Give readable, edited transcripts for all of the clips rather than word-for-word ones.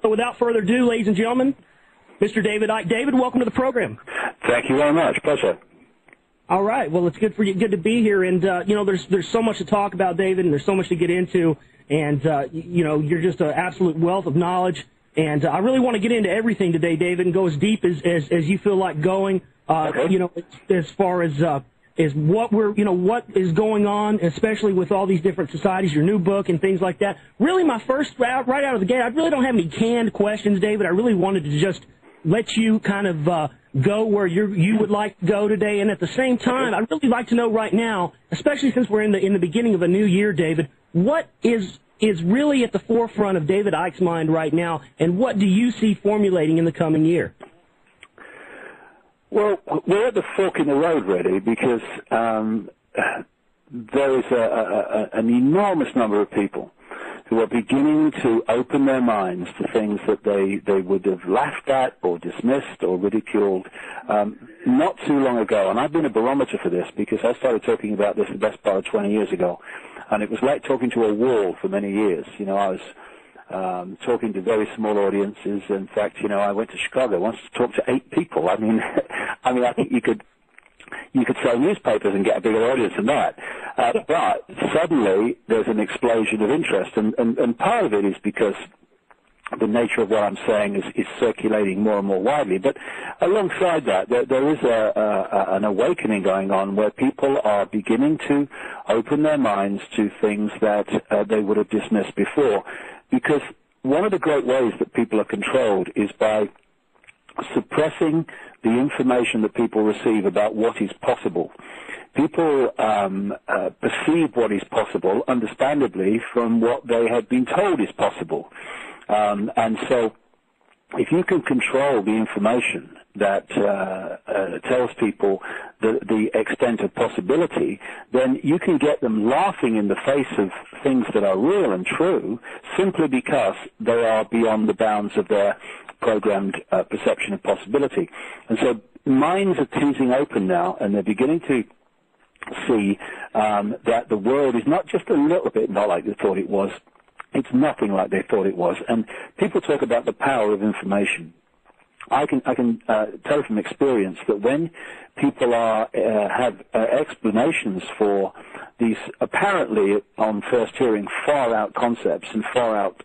So without further ado, ladies and gentlemen, Mr. David Icke. David, welcome to the program. Thank you very much. Pleasure. All right. Well, it's good for you. Good to be here. And, you know, there's so much to talk about, David, and there's so much to get into. And, you know, you're just an absolute wealth of knowledge. And I really want to get into everything today, David, and go as deep as you feel like going, Okay. you know, as far as what what is going on, especially with all these different societies, your new book and things like that. Really, my first, right out of the gate, I really don't have any canned questions, David. I really wanted to just let you kind of go where you would like to go today. And at the same time, I'd really like to know right now, especially since we're in the beginning of a new year, David, what is really at the forefront of David Icke's mind right now, and what do you see formulating in the coming year? Well, we're at the fork in the road, really, because there is an enormous number of people who are beginning to open their minds to things that they would have laughed at or dismissed or ridiculed not too long ago. And I've been a barometer for this because I started talking about this the best part of 20 years ago. And it was like talking to a wall for many years. You know, I was talking to very small audiences. In fact, you know, I went to Chicago once to talk to 8 people. I mean, I think you could sell newspapers and get a bigger audience than that. But suddenly there's an explosion of interest, and part of it is because the nature of what I'm saying is circulating more and more widely. But alongside that, there is an awakening going on where people are beginning to open their minds to things that they would have dismissed before. Because one of the great ways that people are controlled is by suppressing the information that people receive about what is possible. People perceive what is possible, understandably, from what they have been told is possible. And so if you can control the information that tells people the extent of possibility, then you can get them laughing in the face of things that are real and true simply because they are beyond the bounds of their programmed perception of possibility. And so minds are teasing open now, and they're beginning to see that the world is not just a little bit not like they thought it was. It's nothing like they thought it was. And people talk about the power of information. I can tell from experience that when people have explanations for these apparently, on first hearing, far-out concepts and far-out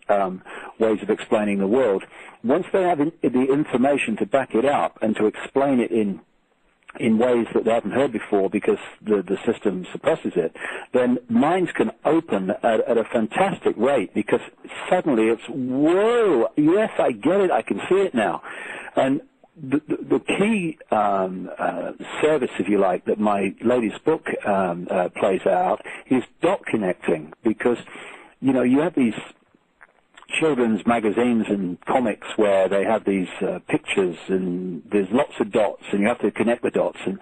ways of explaining the world, once they have the information to back it up and to explain it in ways that they haven't heard before because the system suppresses it, then minds can open at a fantastic rate because suddenly it's, whoa, yes, I get it, I can see it now. And the key service, if you like, that my latest book plays out is dot connecting, because, you know, you have these children's magazines and comics where they have these pictures and there's lots of dots and you have to connect the dots and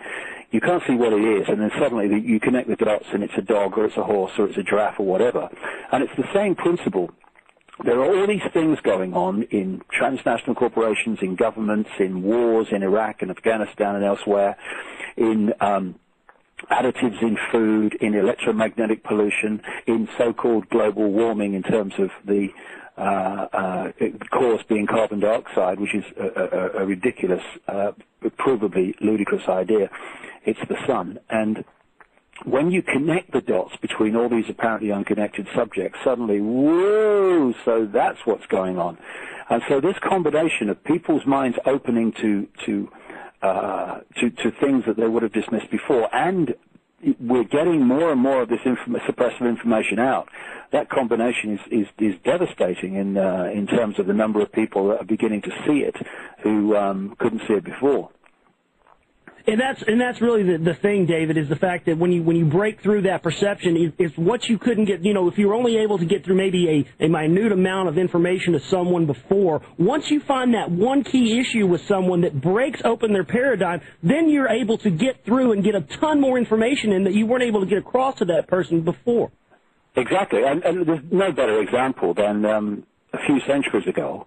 you can't see what it is, and then suddenly you connect the dots and it's a dog or it's a horse or it's a giraffe or whatever. And it's the same principle. There are all these things going on in transnational corporations, in governments, in wars in Iraq and Afghanistan and elsewhere, in additives in food, in electromagnetic pollution, in so-called global warming in terms of the cause being carbon dioxide, which is a ridiculous, provably ludicrous idea. It's the sun. And when you connect the dots between all these apparently unconnected subjects, suddenly, whoa, so that's what's going on. And so this combination of people's minds opening to things that they would have dismissed before, and we're getting more and more of this suppressive information out. That combination is devastating in terms of the number of people that are beginning to see it who couldn't see it before. And that's really the thing, David, is the fact that when you break through that perception, it's what you couldn't get. You know, if you were only able to get through maybe a minute amount of information to someone before, once you find that one key issue with someone that breaks open their paradigm, then you're able to get through and get a ton more information in that you weren't able to get across to that person before. Exactly, and there's no better example than a few centuries ago.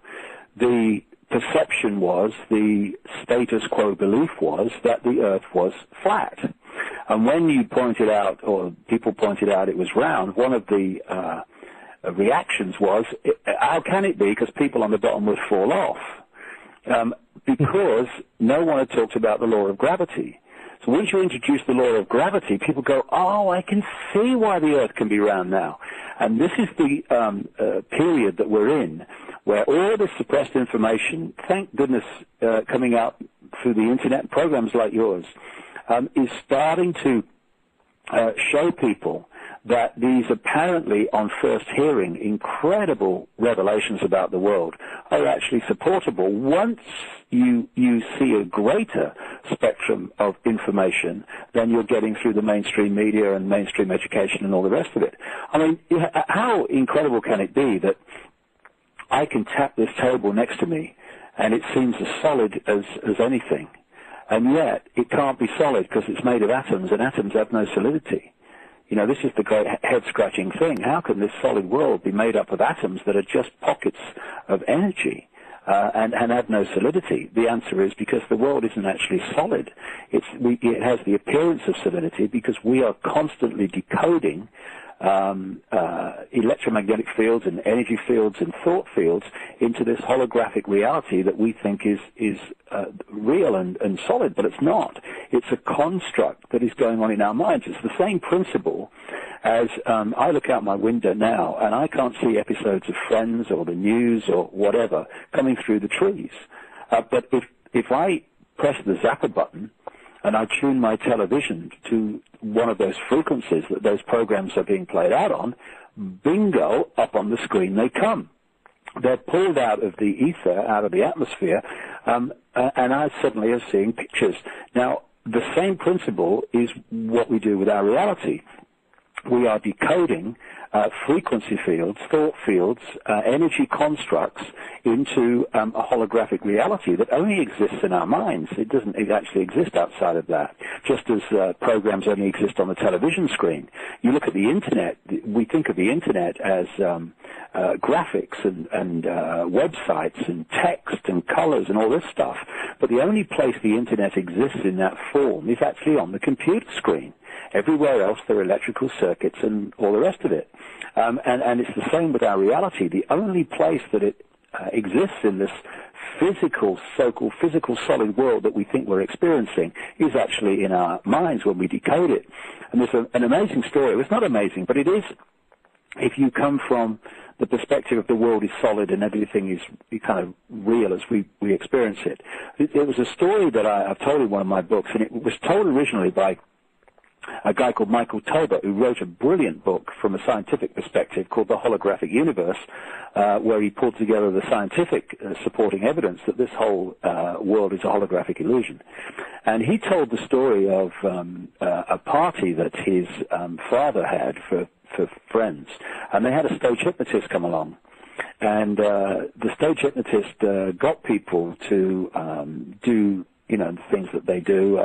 The perception was, the status quo belief was, that the earth was flat. And when you pointed out, or people pointed out, it was round, one of the reactions was, how can it be? Because people on the bottom would fall off. Because no one had talked about the law of gravity. So once you introduce the law of gravity, people go, oh, I can see why the Earth can be round now. And this is the period that we're in, where all this suppressed information, thank goodness, coming out through the Internet, programs like yours, is starting to show people that these apparently, on first hearing, incredible revelations about the world are actually supportable once you see a greater spectrum of information than you're getting through the mainstream media and mainstream education and all the rest of it. I mean, how incredible can it be that I can tap this table next to me and it seems as solid as anything, and yet it can't be solid because it's made of atoms, and atoms have no solidity. You know, this is the great head-scratching thing. How can this solid world be made up of atoms that are just pockets of energy and have no solidity? The answer is because the world isn't actually solid. It has the appearance of solidity because we are constantly decoding electromagnetic fields and energy fields and thought fields into this holographic reality that we think is real and solid, but it's not. It's a construct that is going on in our minds. It's the same principle as I look out my window now and I can't see episodes of Friends or the news or whatever coming through the trees. But if I press the zapper button and I tune my television to one of those frequencies that those programs are being played out on, bingo, up on the screen they come. They're pulled out of the ether, out of the atmosphere, and I suddenly am seeing pictures. Now, the same principle is what we do with our reality. We are decoding frequency fields, thought fields, energy constructs into a holographic reality that only exists in our minds. It doesn't actually exist outside of that, just as programs only exist on the television screen. You look at the Internet, we think of the Internet as graphics and websites and text and colors and all this stuff, but the only place the Internet exists in that form is actually on the computer screen. Everywhere else, there are electrical circuits and all the rest of it. And it's the same with our reality. The only place that it exists in this physical, so-called physical solid world that we think we're experiencing is actually in our minds when we decode it. And there's an amazing story. Well, it's not amazing, but it is if you come from the perspective of the world is solid and everything is kind of real as we experience it. It was a story that I've told in one of my books, and it was told originally by a guy called Michael Tober, who wrote a brilliant book from a scientific perspective called The Holographic Universe, where he pulled together the scientific supporting evidence that this whole world is a holographic illusion. And he told the story of a party that his father had for friends, and they had a stage hypnotist come along. And the stage hypnotist got people to do the things that they do,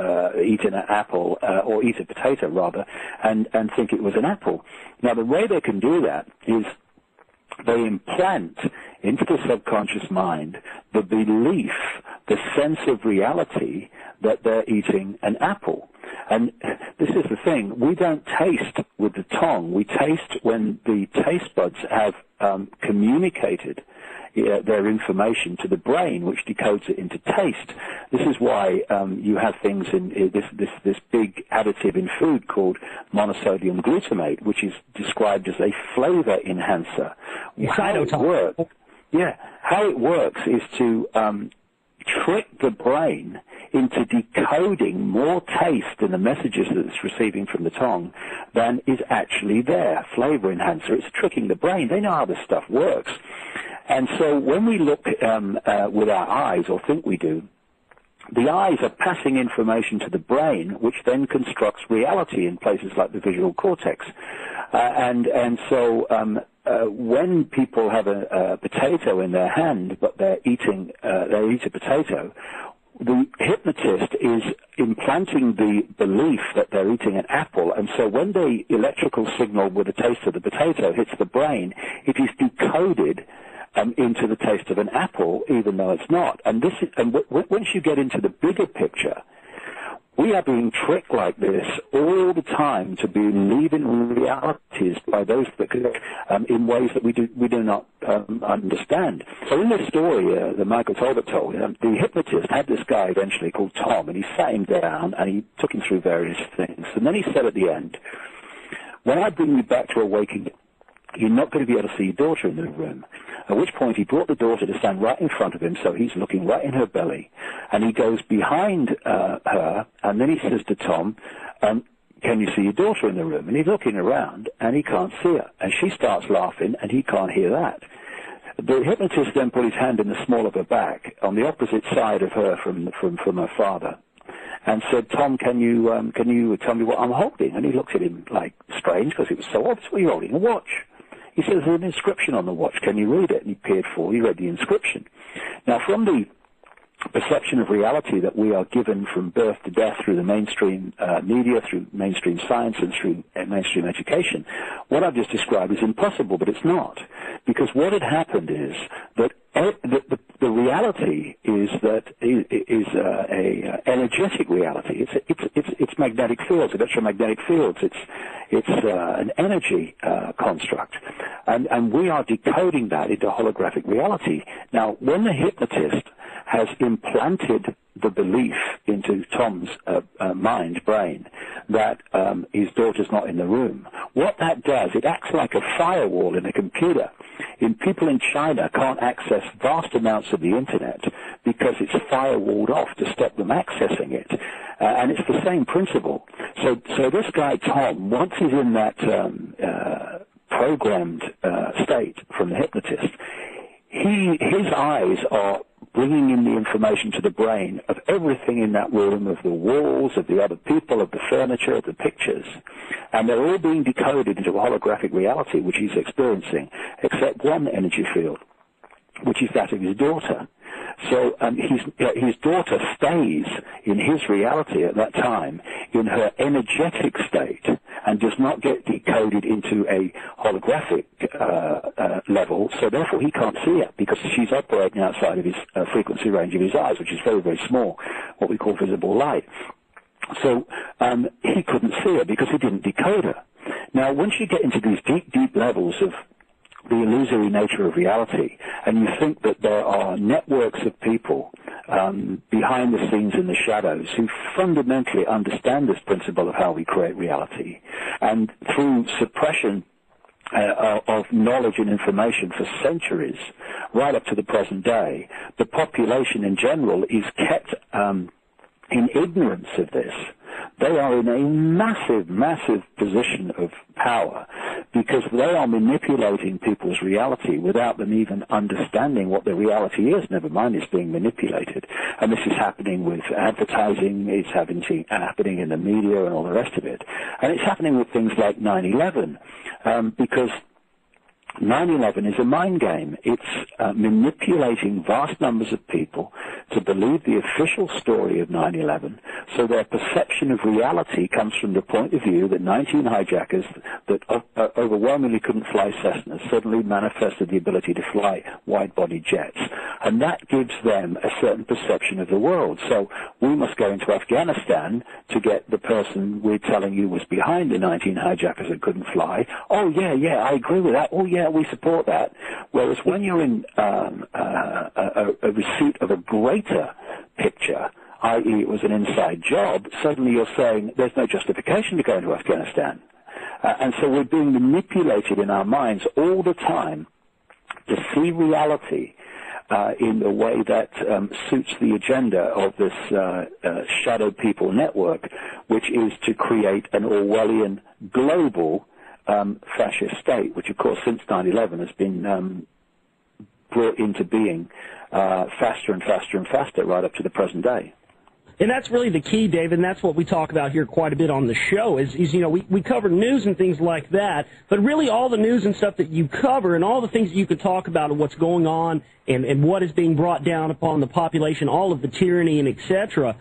eat an apple, or eat a potato, rather, and think it was an apple. Now, the way they can do that is they implant into the subconscious mind the belief, the sense of reality that they're eating an apple. And this is the thing, we don't taste with the tongue, we taste when the taste buds have communicated their information to the brain, which decodes it into taste. This is why you have things in this big additive in food called monosodium glutamate, which is described as a flavor enhancer. How it works is to trick the brain into decoding more taste in the messages that it's receiving from the tongue than is actually there. Flavor enhancer, it's tricking the brain. They know how this stuff works. And so when we look with our eyes, or think we do, the eyes are passing information to the brain, which then constructs reality in places like the visual cortex. And so when people have a potato in their hand, but they eat a potato, the hypnotist is implanting the belief that they're eating an apple, and so when the electrical signal with the taste of the potato hits the brain, it is decoded into the taste of an apple, even though it's not. And once you get into the bigger picture, We are being tricked like this all the time to believe in realities by those that in ways that we do not understand. So in this story that Michael Talbot told, the hypnotist had this guy eventually called Tom, and he sat him down and he took him through various things. And then he said at the end, when I bring you back to awakening, you're not going to be able to see your daughter in the room. At which point he brought the daughter to stand right in front of him, so he's looking right in her belly. And he goes behind her, and then he says to Tom, can you see your daughter in the room? And he's looking around, and he can't see her. And she starts laughing, and he can't hear that. The hypnotist then put his hand in the small of her back, on the opposite side of her from her father, and said, Tom, can you tell me what I'm holding? And he looked at him like strange, because it was so obvious. What are you holding? A watch. He says, there's an inscription on the watch. Can you read it? And he peered forward. He read the inscription. Now, from the perception of reality that we are given from birth to death through the mainstream media, through mainstream science, and through mainstream education, what I've just described is impossible, but it's not. Because what had happened is that the reality is that is a energetic reality. It's magnetic fields, electromagnetic fields. It's an energy construct, and we are decoding that into holographic reality. Now, when the hypnotist has implanted the belief into Tom's brain that his daughter's not in the room, what that does, it acts like a firewall in a computer. People in China can't access vast amounts of the internet because it's firewalled off to stop them accessing it. And it's the same principle. So this guy, Tom, once he's in that programmed state from the hypnotist, his eyes are bringing in the information to the brain of everything in that room, of the walls, of the other people, of the furniture, of the pictures. And they're all being decoded into a holographic reality, which he's experiencing, except one energy field, which is that of his daughter. So his daughter stays in his reality at that time in her energetic state and does not get decoded into a holographic level, so therefore he can't see her because she's operating outside of his frequency range of his eyes, which is very, very small, what we call visible light. So he couldn't see her because he didn't decode her. Now, once you get into these deep, deep levels of the illusory nature of reality, and you think that there are networks of people behind the scenes in the shadows who fundamentally understand this principle of how we create reality, and through suppression of knowledge and information for centuries, right up to the present day, the population in general is kept in ignorance of this. They are in a massive, massive position of power because they are manipulating people's reality without them even understanding what the reality is, never mind it's being manipulated. And this is happening with advertising, it's happening in the media and all the rest of it. And it's happening with things like 9/11 because 9/11 is a mind game. It's manipulating vast numbers of people to believe the official story of 9/11, so their perception of reality comes from the point of view that 19 hijackers that overwhelmingly couldn't fly Cessnas suddenly manifested the ability to fly wide-body jets. And that gives them a certain perception of the world. So we must go into Afghanistan to get the person we're telling you was behind the 19 hijackers that couldn't fly. Oh, yeah, I agree with that. Oh, yeah, we support that. Whereas when you're in a receipt of a greater picture, i.e. it was an inside job, suddenly you're saying there's no justification to go into Afghanistan. And so we're being manipulated in our minds all the time to see reality in a way that suits the agenda of this shadow people network, which is to create an Orwellian global fascist state, which, of course, since 9/11 has been brought into being faster and faster and faster right up to the present day. And that's really the key, David, and that's what we talk about here quite a bit on the show is you know, we cover news and things like that, but really all the news and stuff that you cover and all the things that you could talk about and what's going on and what is being brought down upon the population, all of the tyranny and et cetera,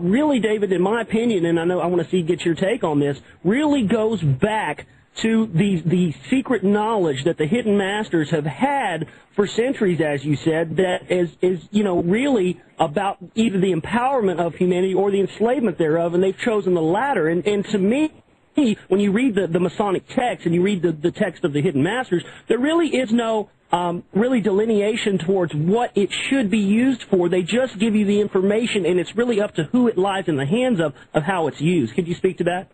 really, David, in my opinion, and I know I want to get your take on this, really goes back to the secret knowledge that the hidden masters have had for centuries, as you said, that is really about either the empowerment of humanity or the enslavement thereof, and they've chosen the latter. And to me, when you read the Masonic text and you read the text of the hidden masters, there really is no really delineation towards what it should be used for. They just give you the information, and it's really up to who it lies in the hands of how it's used. Could you speak to that?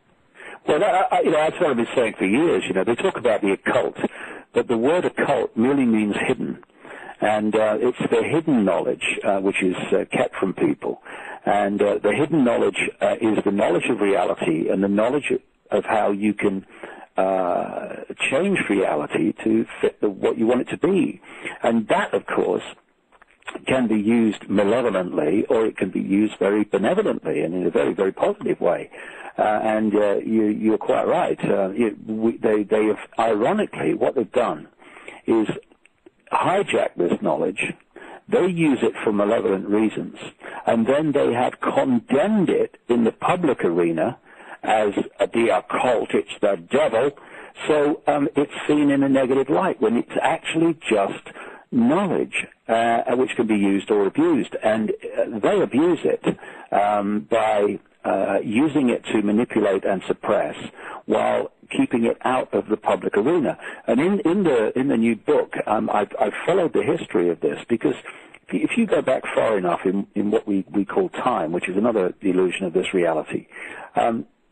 Well, that's what I've been saying for years. They talk about the occult, but the word occult merely means hidden. And it's the hidden knowledge which is kept from people. And the hidden knowledge is the knowledge of reality and the knowledge of how you can change reality to fit what you want it to be. And that, of course, can be used malevolently, or it can be used very benevolently and in a very, very positive way. And you're quite right. They have, ironically, what they've done is hijack this knowledge. They use it for malevolent reasons, and then they have condemned it in the public arena as the occult, it's the devil. So it's seen in a negative light when it's actually just knowledge which can be used or abused. And they abuse it by using it to manipulate and suppress while keeping it out of the public arena. And in the new book, I've followed the history of this, because if you go back far enough in what we call time, which is another illusion of this reality,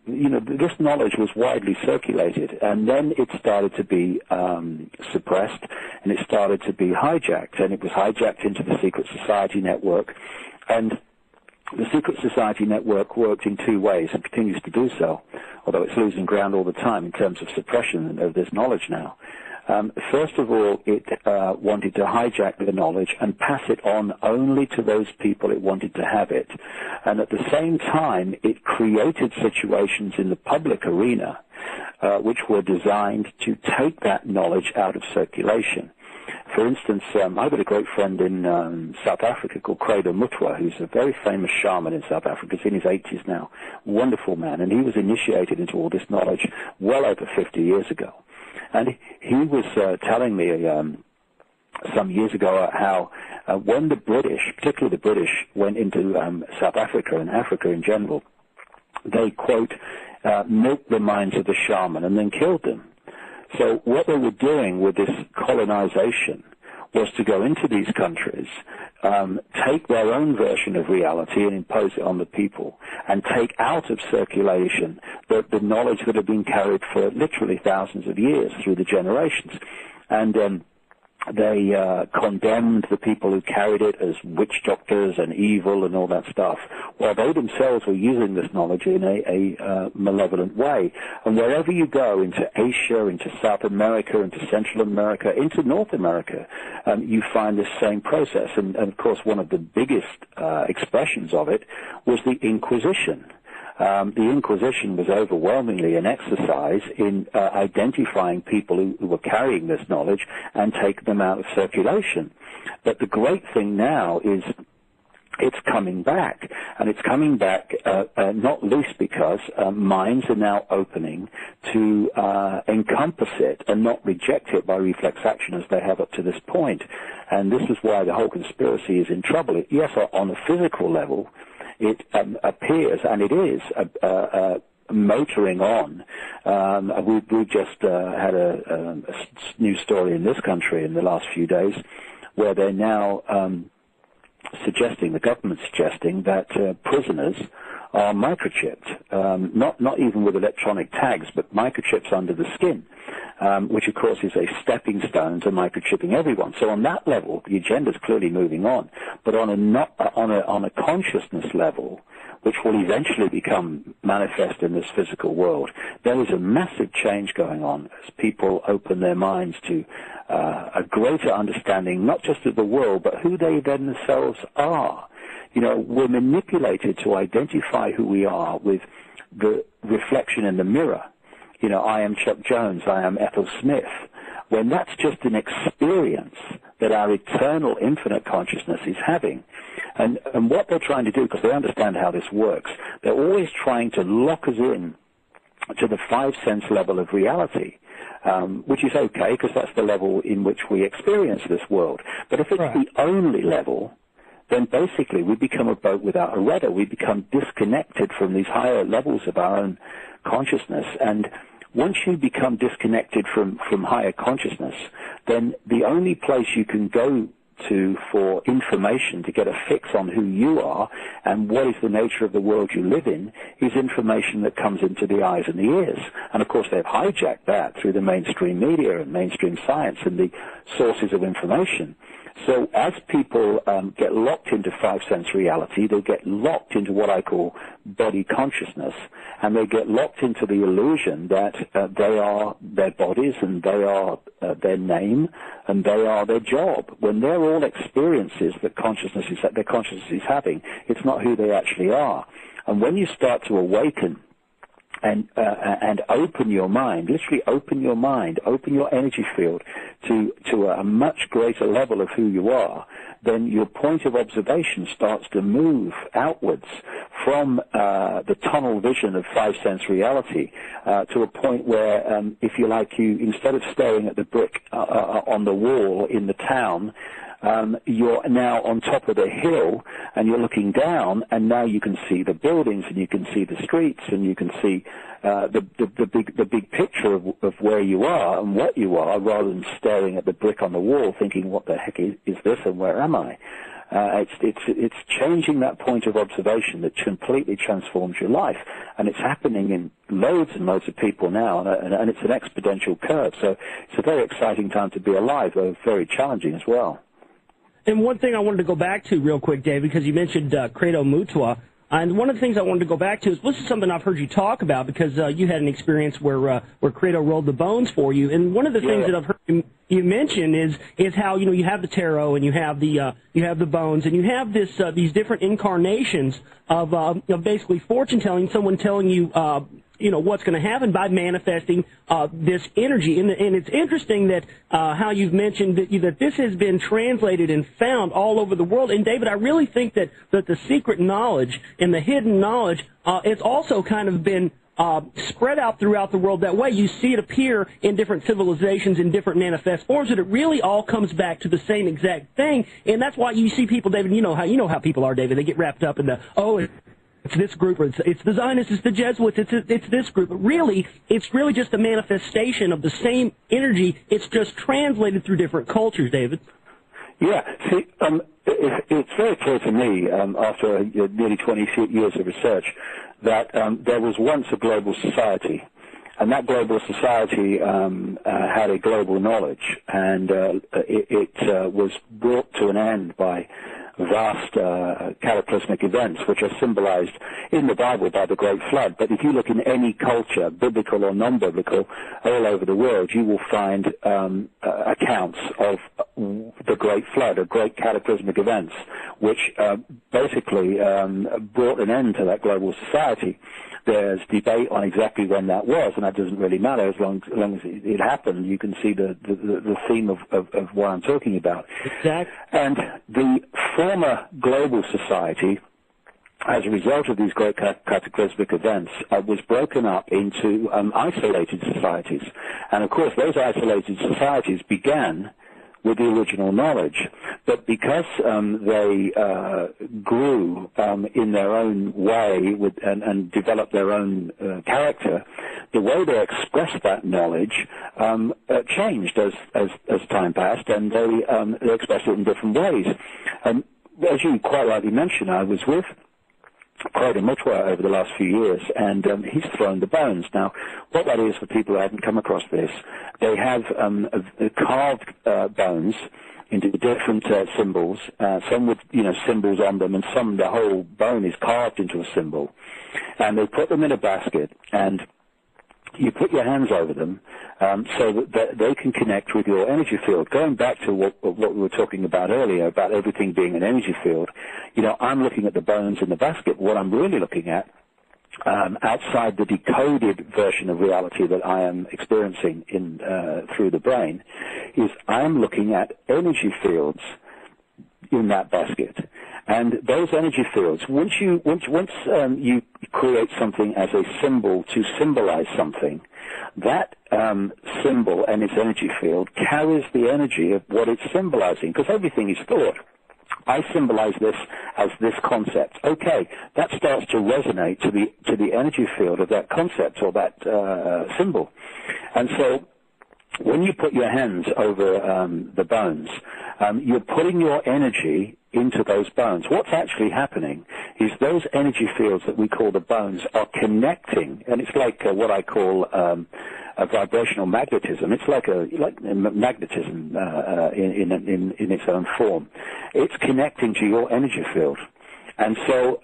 this knowledge was widely circulated, and then it started to be suppressed, and it started to be hijacked, and it was hijacked into the secret society network. And the secret society network worked in two ways and continues to do so, although it's losing ground all the time in terms of suppression of this knowledge now. First of all, it wanted to hijack the knowledge and pass it on only to those people it wanted to have it. And at the same time, it created situations in the public arena which were designed to take that knowledge out of circulation. For instance, I've got a great friend in South Africa called Credo Mutwa, who's a very famous shaman in South Africa. He's in his 80s now. Wonderful man. And he was initiated into all this knowledge well over 50 years ago. And he was telling me some years ago how when the British, particularly the British, went into South Africa and Africa in general, they, quote, milked the minds of the shaman and then killed them. So what they were doing with this colonization was to go into these countries, take their own version of reality and impose it on the people, and take out of circulation the knowledge that had been carried for literally thousands of years through the generations. And they condemned the people who carried it as witch doctors and evil and all that stuff, while they themselves were using this knowledge in a malevolent way. And wherever you go, into Asia, into South America, into Central America, into North America, you find this same process. And of course, one of the biggest expressions of it was the Inquisition. The Inquisition was overwhelmingly an exercise in identifying people who were carrying this knowledge and taking them out of circulation. But the great thing now is it's coming back, and it's coming back not least because minds are now opening to encompass it and not reject it by reflex action as they have up to this point. And this is why the whole conspiracy is in trouble. Yes, on a physical level, it appears, and it is, motoring on. We just had a news story in this country in the last few days where they're now suggesting, the government suggesting, that prisoners are microchipped, not even with electronic tags, but microchips under the skin, which of course is a stepping stone to microchipping everyone. So on that level, the agenda's clearly moving on. But on a consciousness level, which will eventually become manifest in this physical world, there is a massive change going on as people open their minds to a greater understanding, not just of the world, but who they themselves are. We're manipulated to identify who we are with the reflection in the mirror. I am Chuck Jones, I am Ethel Smith, when that's just an experience that our eternal infinite consciousness is having. And what they're trying to do, because they understand how this works, they're always trying to lock us in to the 5 sense level of reality, which is okay because that's the level in which we experience this world. But if it's the only level, then basically we become a boat without a rudder. We become disconnected from these higher levels of our own consciousness. And once you become disconnected from higher consciousness, then the only place you can go to for information to get a fix on who you are and what is the nature of the world you live in is information that comes into the eyes and the ears. And of course they've hijacked that through the mainstream media and mainstream science and the sources of information. So as people get locked into 5 sense reality, they get locked into what I call body consciousness, and they get locked into the illusion that they are their bodies and they are their name and they are their job. When they're all experiences that their consciousness is having, it's not who they actually are. And when you start to awaken and open your mind, literally open your mind, open your energy field to a much greater level of who you are, then your point of observation starts to move outwards from the tunnel vision of 5 sense reality to a point where, if you like, you instead of staring at the brick on the wall in the town, you're now on top of the hill and you're looking down, and now you can see the buildings and you can see the streets and you can see the big picture of where you are and what you are, rather than staring at the brick on the wall thinking, what the heck is this and where am I? It's changing that point of observation that completely transforms your life, and it's happening in loads and loads of people now, and it's an exponential curve. So it's a very exciting time to be alive, though very challenging as well. And one thing I wanted to go back to real quick, Dave, because you mentioned Credo Mutua, and one of the things I wanted to go back to is this is something I've heard you talk about because you had an experience where Credo rolled the bones for you, and one of the things that I've heard you mention is how you have the tarot and you have the bones and you have these different incarnations of basically fortune telling, someone telling you what's going to happen by manifesting this energy. And it's interesting that how you've mentioned that this has been translated and found all over the world. And, David, I really think that the secret knowledge and the hidden knowledge it's also kind of been spread out throughout the world that way. You see it appear in different civilizations in different manifest forms, but it really all comes back to the same exact thing. And that's why you see people, David, you know how people are, David. They get wrapped up in it's this group, or it's the Zionists, it's the Jesuits, it's this group. But really, it's really just a manifestation of the same energy. It's just translated through different cultures, David. Yeah, see, it's very clear to me, after nearly 20 years of research, that there was once a global society, and that global society had a global knowledge, and it was brought to an end by vast cataclysmic events, which are symbolized in the Bible by the Great Flood. But if you look in any culture, biblical or non-biblical, all over the world, you will find accounts of the Great Flood, or great cataclysmic events, which basically brought an end to that global society. There's debate on exactly when that was, and that doesn't really matter as long as it happened. You can see the theme of what I'm talking about. Exactly. And the former global society, as a result of these great cataclysmic events, was broken up into isolated societies. And of course, those isolated societies began with the original knowledge. But because they grew in their own way and developed their own character, the way they expressed that knowledge changed as time passed, and they expressed it in different ways. As you quite rightly mentioned, I was with Credo Mutua over the last few years, and he's thrown the bones. Now, what that is for people who haven't come across this, they have carved bones into different symbols, some with symbols on them, and some the whole bone is carved into a symbol, and they put them in a basket, and you put your hands over them so that they can connect with your energy field. Going back to what we were talking about earlier, about everything being an energy field, I'm looking at the bones in the basket. What I'm really looking at, outside the decoded version of reality that I am experiencing through the brain, is I am looking at energy fields in that basket. And those energy fields, once you create something as a symbol to symbolize something, that symbol and its energy field carries the energy of what it's symbolizing, because everything is thought. I symbolize this as this concept. Okay, that starts to resonate to the energy field of that concept or that symbol. And so when you put your hands over the bones, you're putting your energy into those bones. What's actually happening is those energy fields that we call the bones are connecting, and it's like what I call a vibrational magnetism. It's like magnetism in its own form. It's connecting to your energy field, and so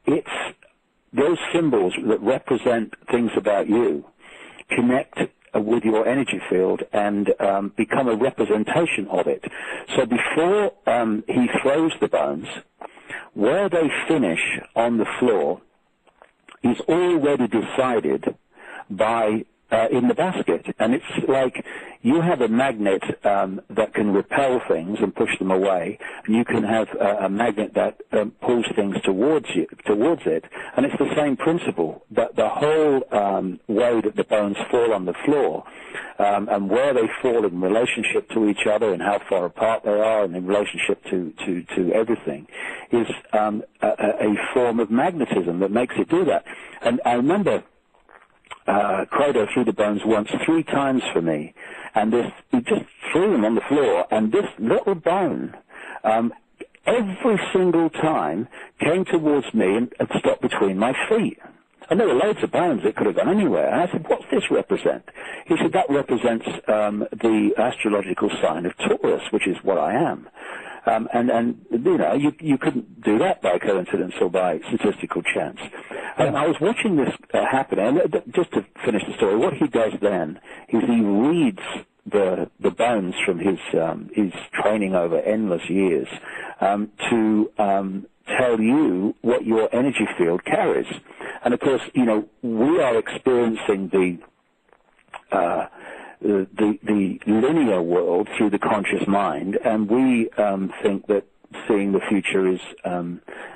it's those symbols that represent things about you connect with your energy field and become a representation of it. So before he throws the bones, where they finish on the floor is already decided by in the basket. And it's like you have a magnet that can repel things and push them away, and you can have a magnet that pulls things towards it, and it's the same principle. But the whole way that the bones fall on the floor and where they fall in relationship to each other and how far apart they are and in relationship to everything is a form of magnetism that makes it do that. And I remember Crowder threw the bones once 3 times for me, and he just threw them on the floor, and this little bone, every single time, came towards me and stopped between my feet. And there were loads of bones that could have gone anywhere. And I said, what's this represent? He said, that represents the astrological sign of Taurus, which is what I am. And you know, you couldn't do that by coincidence or by statistical chance. I was watching this happen, and just to finish the story, what he does then is he reads the bones from his training over endless years to tell you what your energy field carries. And of course, you know, we are experiencing the linear world through the conscious mind, and we think that seeing the future is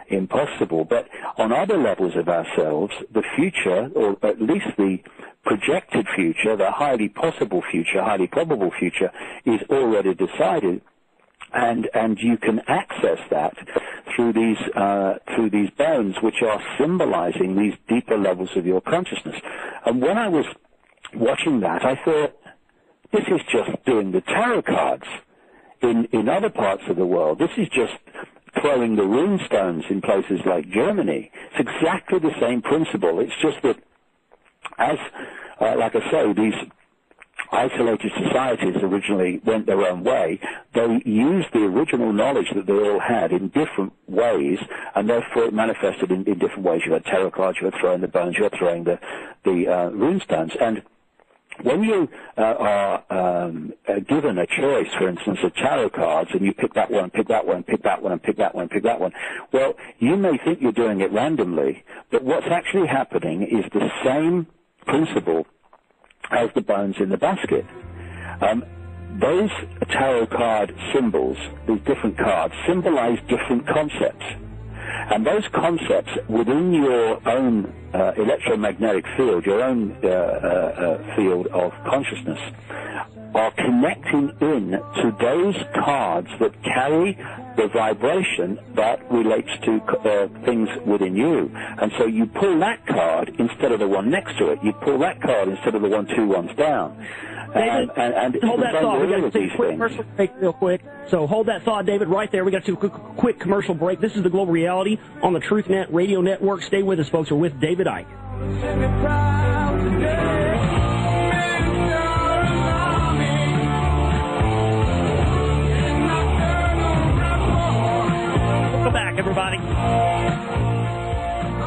impossible. But on other levels of ourselves, the future, or at least the projected future, the highly possible future, highly probable future, is already decided. And you can access that through these bones, which are symbolizing these deeper levels of your consciousness. And when I was watching that, I thought, this is just doing the tarot cards in other parts of the world. This is just throwing the rune stones in places like Germany. It's exactly the same principle. It's just that, as like I say, these isolated societies originally went their own way. They used the original knowledge that they all had in different ways, and therefore it manifested in different ways. You had tarot cards, you had throwing the bones, you had throwing the rune stones. And when you are given a choice, for instance, of tarot cards, and you pick that one, pick that one, pick that one, and pick that one, pick that one, well, you may think you're doing it randomly, but what's actually happening is the same principle as the bones in the basket. Those tarot card symbols, these different cards, symbolize different concepts. And those concepts within your own electromagnetic field, your own field of consciousness, are connecting in to those cards that carry the vibration that relates to things within you. And so you pull that card instead of the one next to it. You pull that card instead of the 2 ones down. David, and hold that thought. We got to take a quick things. commercial break real quick. So hold that thought, David, right there. We got to do a quick commercial break. This is the Global Reality on the TruthNet Radio Network. Stay with us, folks. We're with David Icke. Welcome back, everybody.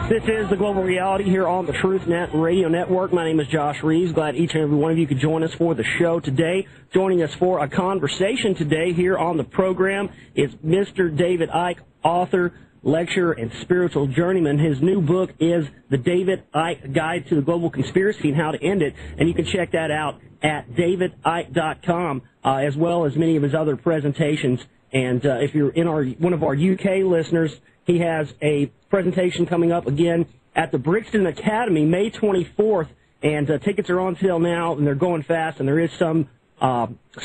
This is the Global Reality here on the TruthNet Radio Network. My name is Josh Reeves. Glad each and every one of you could join us for the show today. Joining us for a conversation today here on the program is Mr. David Icke, author, lecturer, and spiritual journeyman. His new book is The David Icke Guide to the Global Conspiracy and How to End It, and you can check that out at davidicke.com, as well as many of his other presentations And if you're in one of our UK listeners, he has a presentation coming up again at the Brixton Academy, May 24th, and tickets are on sale now, and they're going fast, and there is some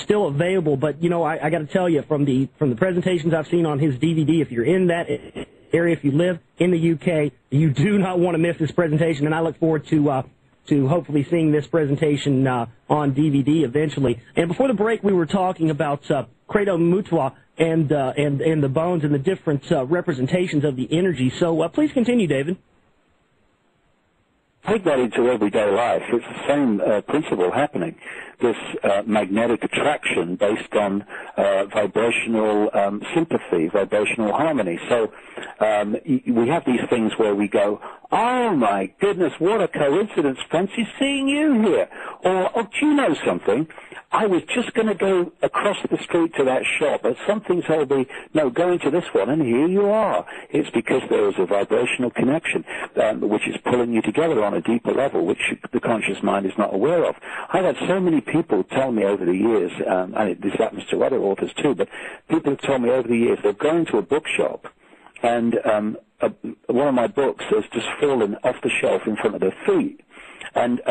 still available. But, you know, I got to tell you, from the presentations I've seen on his DVD, if you're in that area, if you live in the UK, you do not want to miss this presentation, and I look forward to hopefully seeing this presentation on DVD eventually. And before the break, we were talking about Credo Mutua and the bones and the different representations of the energy. So please continue, David. Take that into everyday life. It's the same principle happening. This magnetic attraction based on vibrational sympathy, vibrational harmony. So we have these things where we go, oh my goodness, what a coincidence, fancy seeing you here. Or, oh, do you know something? I was just going to go across the street to that shop, but something told me, no, go into this one, and here you are. It's because there is a vibrational connection which is pulling you together on a deeper level, which the conscious mind is not aware of. I've had so many people tell me over the years, and this happens to other authors too, but people have told me over the years they've gone into a bookshop, and one of my books has just fallen off the shelf in front of their feet. And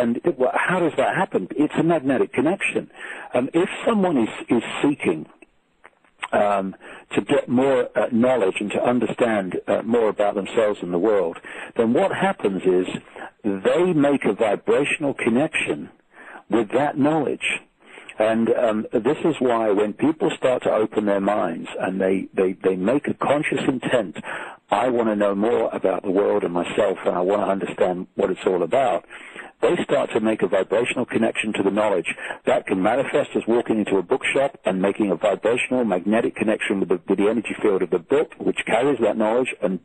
how does that happen? It's a magnetic connection. If someone is seeking to get more knowledge and to understand more about themselves and the world, then what happens is they make a vibrational connection with that knowledge. And this is why when people start to open their minds and they make a conscious intent, I want to know more about the world and myself, and I want to understand what it's all about, they start to make a vibrational connection to the knowledge. That can manifest as walking into a bookshop and making a vibrational, magnetic connection with the energy field of the book, which carries that knowledge, and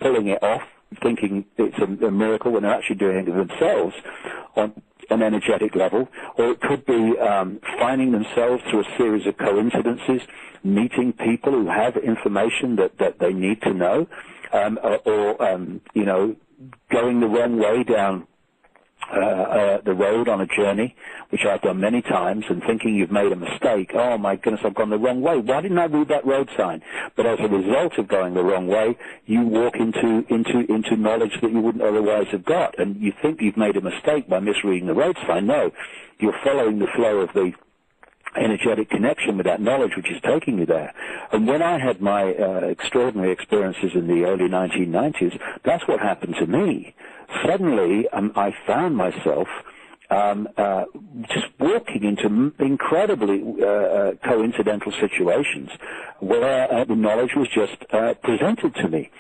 pulling it off, thinking it's a miracle when they're actually doing it themselves on an energetic level. Or it could be finding themselves through a series of coincidences, meeting people who have information that they need to know, or you know, going the wrong way down the road on a journey, which I've done many times, and thinking you've made a mistake. Oh my goodness, I've gone the wrong way. Why didn't I read that road sign? But as a result of going the wrong way, you walk into knowledge that you wouldn't otherwise have got, and you think you've made a mistake by misreading the road sign. No, you're following the flow of the energetic connection with that knowledge which is taking you there. And when I had my extraordinary experiences in the early 1990s, that's what happened to me. Suddenly, I found myself just walking into incredibly coincidental situations where the knowledge was just presented to me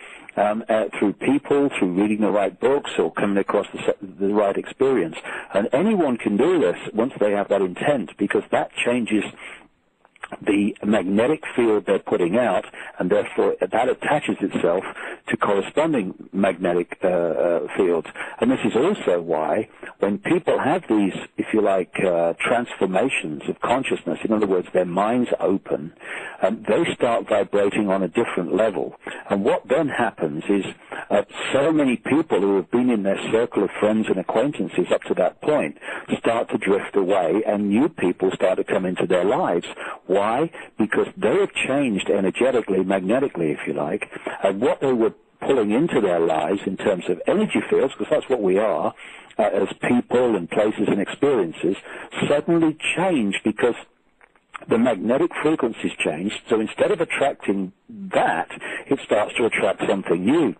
through people, through reading the right books, or coming across the right experience. And anyone can do this once they have that intent, because that changes the magnetic field they're putting out, and therefore that attaches itself to corresponding magnetic fields. And this is also why when people have these, if you like, transformations of consciousness, in other words, their minds open, they start vibrating on a different level. And what then happens is so many people who have been in their circle of friends and acquaintances up to that point start to drift away, and new people start to come into their lives. Why? Because they have changed energetically, magnetically, if you like, and what they were pulling into their lives in terms of energy fields, because that's what we are as people and places and experiences, suddenly change because the magnetic frequencies changed. So instead of attracting that, it starts to attract something new.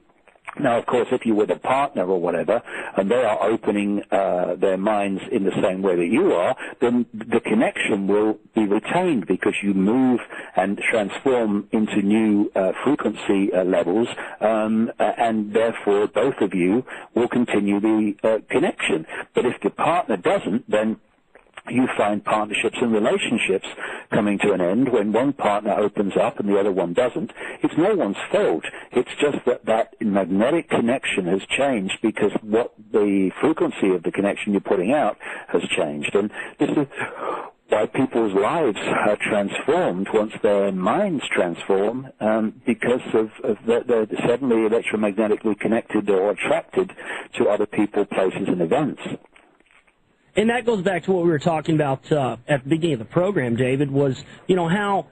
Now, of course, if you're with a partner or whatever, and they are opening their minds in the same way that you are, then the connection will be retained, because you move and transform into new frequency levels, and therefore both of you will continue the connection. But if the partner doesn't, then you find partnerships and relationships coming to an end when one partner opens up and the other one doesn't. It's no one's fault. It's just that magnetic connection has changed because what the frequency of the connection you're putting out has changed. And this is why people's lives are transformed once their minds transform, because of they're suddenly electromagnetically connected or attracted to other people, places, and events. And that goes back to what we were talking about at the beginning of the program, David, was, you know, how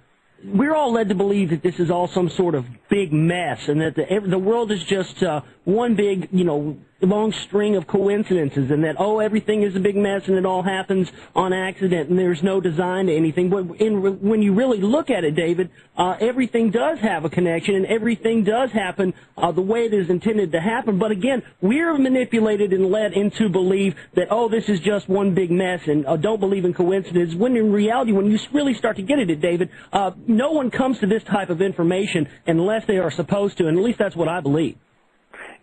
we're all led to believe that this is all some sort of big mess, and that the world is just one big, long string of coincidences, and that, everything is a big mess, and it all happens on accident, and there's no design to anything. But when you really look at it, David, everything does have a connection, and everything does happen the way it is intended to happen. But again, we're manipulated and led into belief that, this is just one big mess, and don't believe in coincidence, when in reality, when you really start to get at it, David, no one comes to this type of information unless they are supposed to, and at least that's what I believe.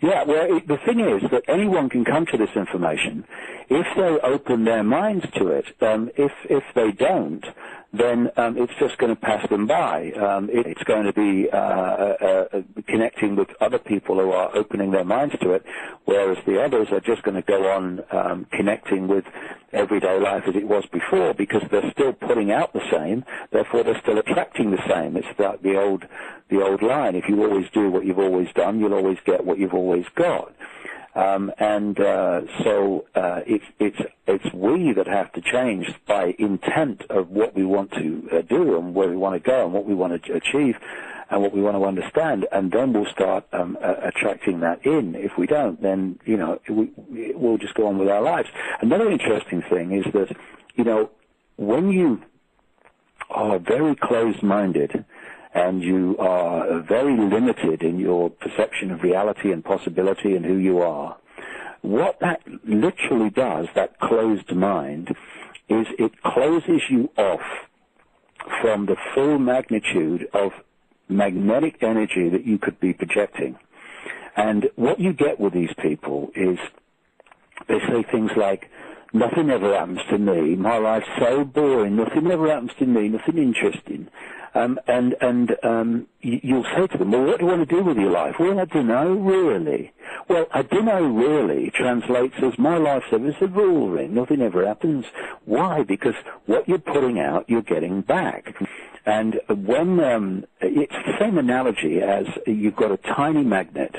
Yeah, well, the thing is that anyone can come to this information if they open their minds to it. If they don't, then it's just going to pass them by. It's going to be connecting with other people who are opening their minds to it, whereas the others are just going to go on connecting with everyday life as it was before, because they're still putting out the same, therefore they're still attracting the same. It's like the old line: if you always do what you've always done, you'll always get what you've always got. So it's we that have to change by intent of what we want to do and where we want to go and what we want to achieve and what we want to understand, and then we'll start attracting that in. If we don't, then we'll just go on with our lives. Another interesting thing is that when you are very closed-minded and you are very limited in your perception of reality and possibility and who you are, what that literally does, that closed mind, is it closes you off from the full magnitude of magnetic energy that you could be projecting. And what you get with these people is they say things like, nothing ever happens to me, my life's so boring, nothing ever happens to me, nothing interesting. You'll say to them, well, what do you want to do with your life? Well, I don't know, really. Well, I don't know, really translates as, my life's ever so boring, nothing ever happens. Why? Because what you're putting out, you're getting back. And when it's the same analogy as you've got a tiny magnet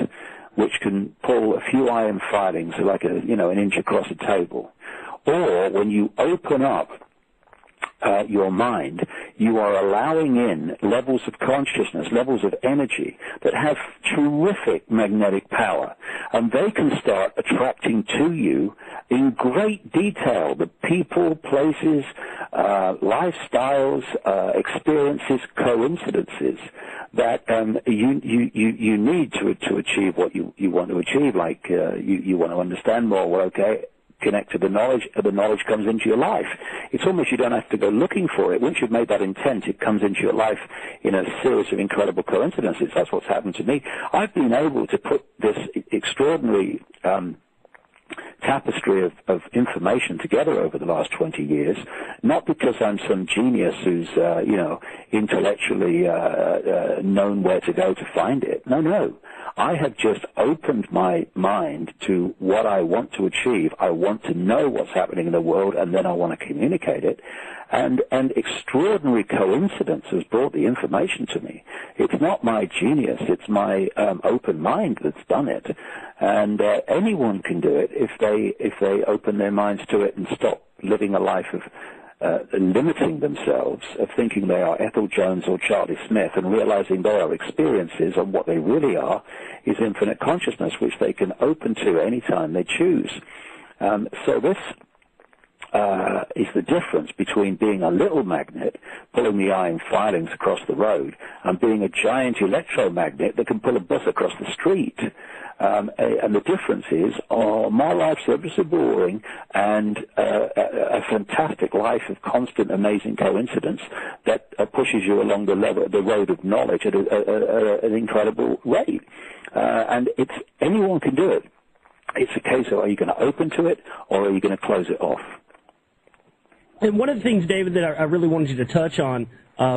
which can pull a few iron filings like an inch across a table. Or when you open up your mind, you are allowing in levels of consciousness, levels of energy that have terrific magnetic power, and they can start attracting to you in great detail the people, places, lifestyles, experiences, coincidences that you need to achieve what you want to achieve. Like you want to understand more. Well, okay, connect to the knowledge comes into your life. It's almost you don't have to go looking for it. Once you've made that intent, it comes into your life in a series of incredible coincidences. That's what's happened to me. I've been able to put this extraordinary tapestry of information together over the last 20 years, not because I'm some genius who's, intellectually known where to go to find it. No. I have just opened my mind to what I want to achieve. I want to know what's happening in the world, and then I want to communicate it. And extraordinary coincidence has brought the information to me. It's not my genius. It's my open mind that's done it. And anyone can do it if they open their minds to it and stop living a life of limiting themselves, of thinking they are Ethel Jones or Charlie Smith, and realizing they are experiences, and what they really are is infinite consciousness, which they can open to anytime they choose. So this is the difference between being a little magnet pulling the iron filings across the road and being a giant electromagnet that can pull a bus across the street. And the difference is, my life's ever so boring, and a fantastic life of constant, amazing coincidence that pushes you along the road of knowledge at an incredible rate. And anyone can do it. It's a case of, are you going to open to it, or are you going to close it off? And one of the things, David, that I really wanted you to touch on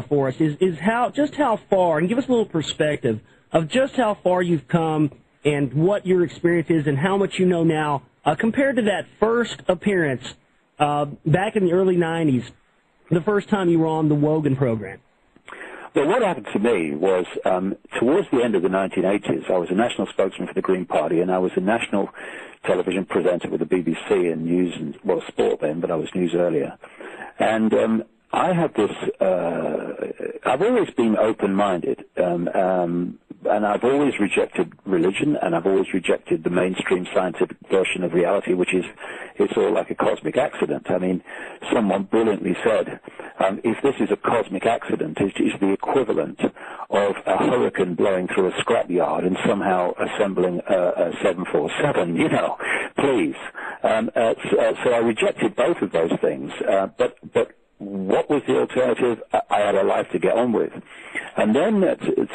for us is how far, and give us a little perspective of just how far you've come and what your experience is and how much you know now compared to that first appearance back in the early 90s, the first time you were on the Wogan program. Well, what happened to me was towards the end of the 1980s, I was a national spokesman for the Green Party, and I was a national television presenter with the BBC and news and, sport then, but I was news earlier. And I have this, I've always been open-minded, and I've always rejected religion, and I've always rejected the mainstream scientific version of reality, which is it's all like a cosmic accident. I mean, someone brilliantly said, if this is a cosmic accident, it is the equivalent of a hurricane blowing through a scrapyard and somehow assembling a 747, you know, please. So I rejected both of those things, but what was the alternative? I had a life to get on with. And then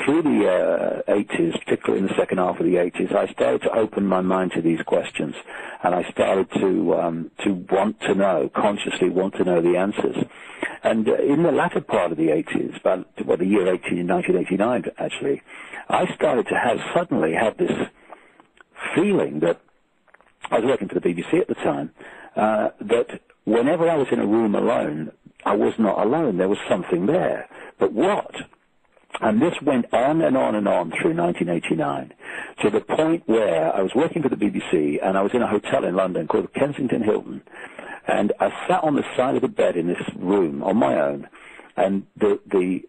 through the 80s, particularly in the second half of the 80s, I started to open my mind to these questions. And I started to want to know, consciously want to know the answers. And in the latter part of the 80s, about the year 1989 actually, I started to suddenly have this feeling that I was working for the BBC at the time, that whenever I was in a room alone, I was not alone. There was something there. But what? And this went on and on and on through 1989 to the point where I was working for the BBC and I was in a hotel in London called the Kensington Hilton. And I sat on the side of the bed in this room on my own. And the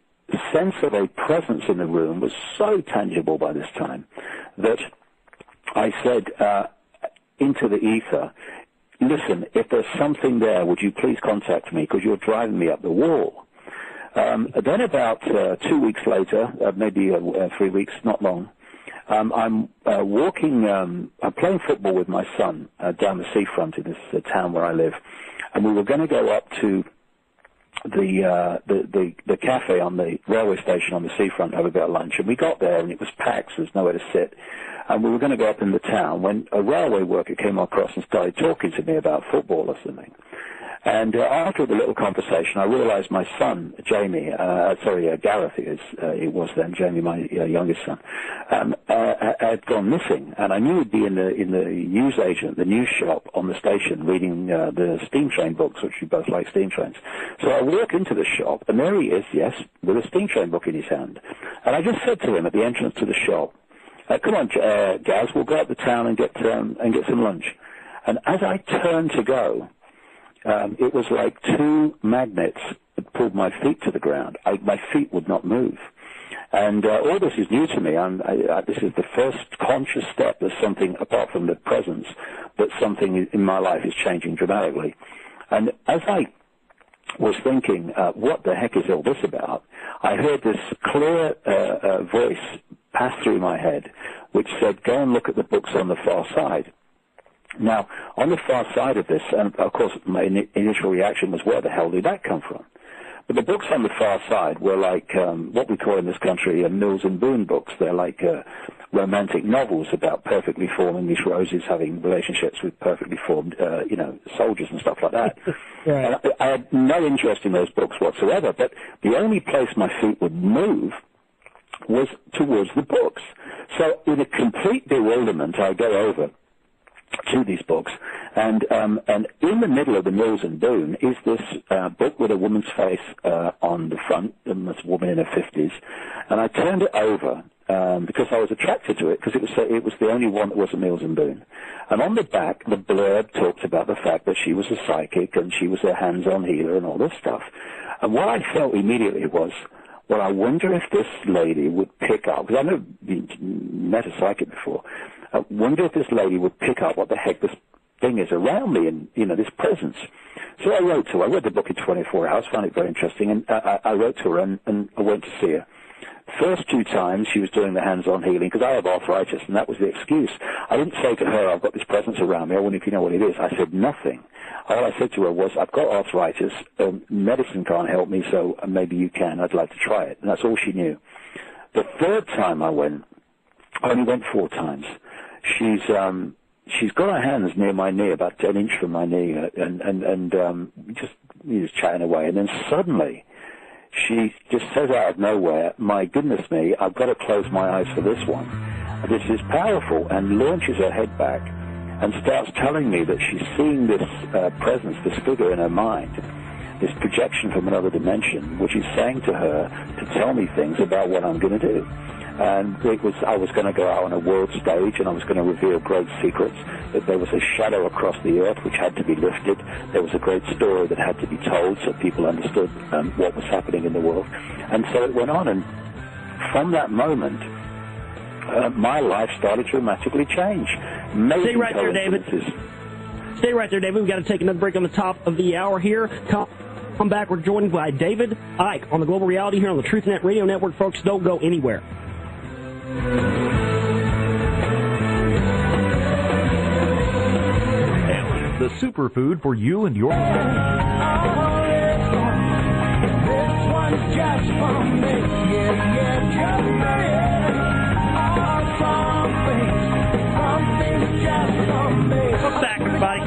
sense of a presence in the room was so tangible by this time that I said into the ether, listen, if there's something there, would you please contact me because you're driving me up the wall. Then about 2 weeks later, maybe 3 weeks, not long, I'm walking, I'm playing football with my son down the seafront in this town where I live, and we were going to go up to the cafe on the railway station on the seafront, have a bit of lunch, and we got there and it was packed, so there's nowhere to sit. And we were going to go up in the town when a railway worker came across and started talking to me about football or something. And after the little conversation, I realized my son, Jamie, Gareth it was then, Jamie, my youngest son, had gone missing. And I knew he'd be in the newsagent, the news shop on the station reading the steam train books, which we both like steam trains. So I walk into the shop, and there he is, yes, with a steam train book in his hand. And I just said to him at the entrance to the shop, come on, Gaz, we'll go up to town and get some lunch. And as I turned to go, it was like two magnets that pulled my feet to the ground. My feet would not move. And all this is new to me. This is the first conscious step of something, apart from the presence, that something in my life is changing dramatically. And as I was thinking, what the heck is all this about, I heard this clear voice pass through my head, which said, go and look at the books on the far side. Now, on the far side of this, and of course my initial reaction was, where the hell did that come from? But the books on the far side were like what we call in this country Mills and Boon books. They're like romantic novels about perfectly formed English roses having relationships with perfectly formed, soldiers and stuff like that. Right. And I had no interest in those books whatsoever, but the only place my feet would move was towards the books. So in a complete bewilderment, I go over to these books, and in the middle of the Mills and Boon is this book with a woman's face on the front, and this woman in her 50s, and I turned it over because I was attracted to it, because it was the only one that wasn't Mills and Boon. And on the back, the blurb talked about the fact that she was a psychic and she was a hands-on healer and all this stuff. And what I felt immediately was, well, I wonder if this lady would pick up, because I've never met a psychic before, I wonder if this lady would pick up what the heck this thing is around me and, this presence. So I wrote to her. I read the book in 24 hours, found it very interesting, and I wrote to her and I went to see her. First 2 times she was doing the hands-on healing, because I have arthritis, and that was the excuse. I didn't say to her, I've got this presence around me, I wonder if you know what it is. I said nothing. All I said to her was, I've got arthritis, medicine can't help me, so maybe you can, I'd like to try it. And that's all she knew. The 3rd time I went, I only went 4 times. She's got her hands near my knee, about an inch from my knee, and just chatting away. And then suddenly, she just says out of nowhere, my goodness me, I've got to close my eyes for this one. This is powerful, and launches her head back and starts telling me that she's seeing this presence, this figure in her mind, this projection from another dimension, which is saying to her to tell me things about what I'm going to do. And I was going to go out on a world stage, and I was going to reveal great secrets, that there was a shadow across the earth which had to be lifted. There was a great story that had to be told so people understood what was happening in the world. And so it went on, and from that moment, my life started to dramatically change. Stay right there, David. Stay right there, David. We've got to take another break on the top of the hour here. Come back. We're joined by David Icke on the Global Reality here on the TruthNet Radio Network. Folks, don't go anywhere. The superfood for you and your family. This one's just for me. Yeah, just me. Welcome back, everybody.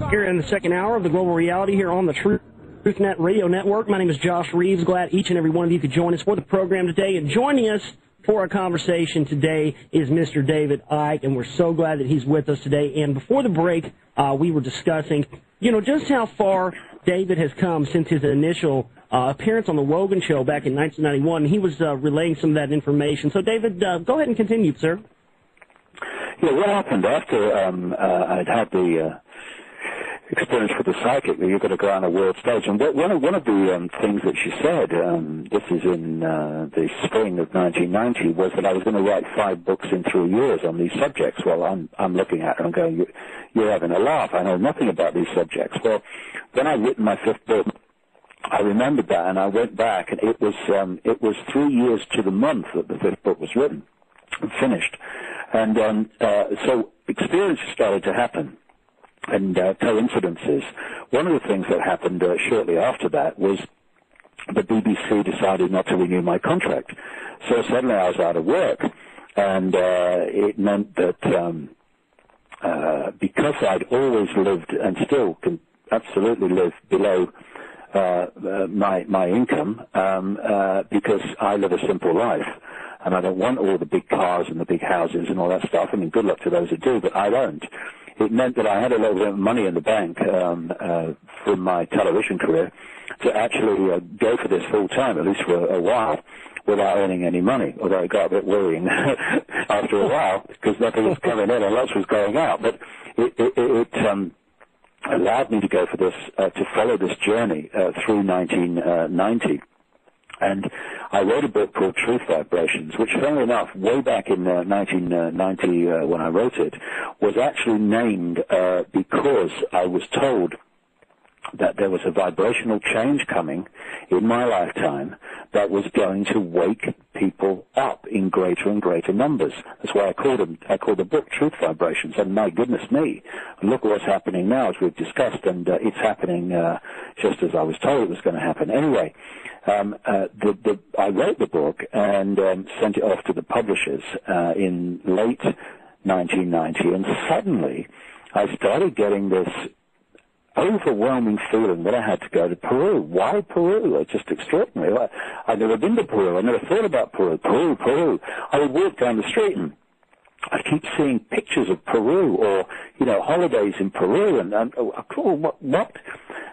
Here in the second hour of the Global Reality here on the TruthNet Radio Network. My name is Josh Reeves. Glad each and every one of you could join us for the program today. And joining us for our conversation today is Mr. David Icke, and we're so glad that he's with us today. And before the break, we were discussing, just how far David has come since his initial appearance on the Rogan Show back in 1991. He was relaying some of that information. So, David, go ahead and continue, sir. Yeah, what happened after I'd had the experience with the psychic, that you're going to go on a world stage. And one of the things that she said, this is in the spring of 1990, was that I was going to write 5 books in 3 years on these subjects. Well, I'm looking at her and going, you're having a laugh. I know nothing about these subjects. Well, when I'd written my 5th book, I remembered that, and I went back, and it was 3 years to the month that the 5th book was written and finished. And so experiences started to happen. And coincidences. One of the things that happened shortly after that was the BBC decided not to renew my contract. So suddenly I was out of work, and it meant that because I'd always lived and still can absolutely live below my income, because I live a simple life, and I don't want all the big cars and the big houses and all that stuff. I mean, good luck to those who do, but I don't. It meant that I had a little bit of money in the bank from my television career to actually go for this full time, at least for a while, without earning any money, although it got a bit worrying after a while because nothing was coming in and lots was going out. But it allowed me to go for this, to follow this journey through 1990. And I wrote a book called Truth Vibrations, which, funnily enough, way back in 1990 when I wrote it, was actually named because I was told that there was a vibrational change coming in my lifetime that was going to wake people up in greater and greater numbers. That's why I called the book Truth Vibrations. And my goodness me, look what's happening now, as we've discussed, and it's happening just as I was told it was going to happen. Anyway, I wrote the book and sent it off to the publishers in late 1990, and suddenly I started getting this overwhelming feeling that I had to go to Peru. Why Peru? It's just extraordinary. I'd never been to Peru. I never thought about Peru. Peru. I would walk down the street and I keep seeing pictures of Peru or, holidays in Peru, and cool, what?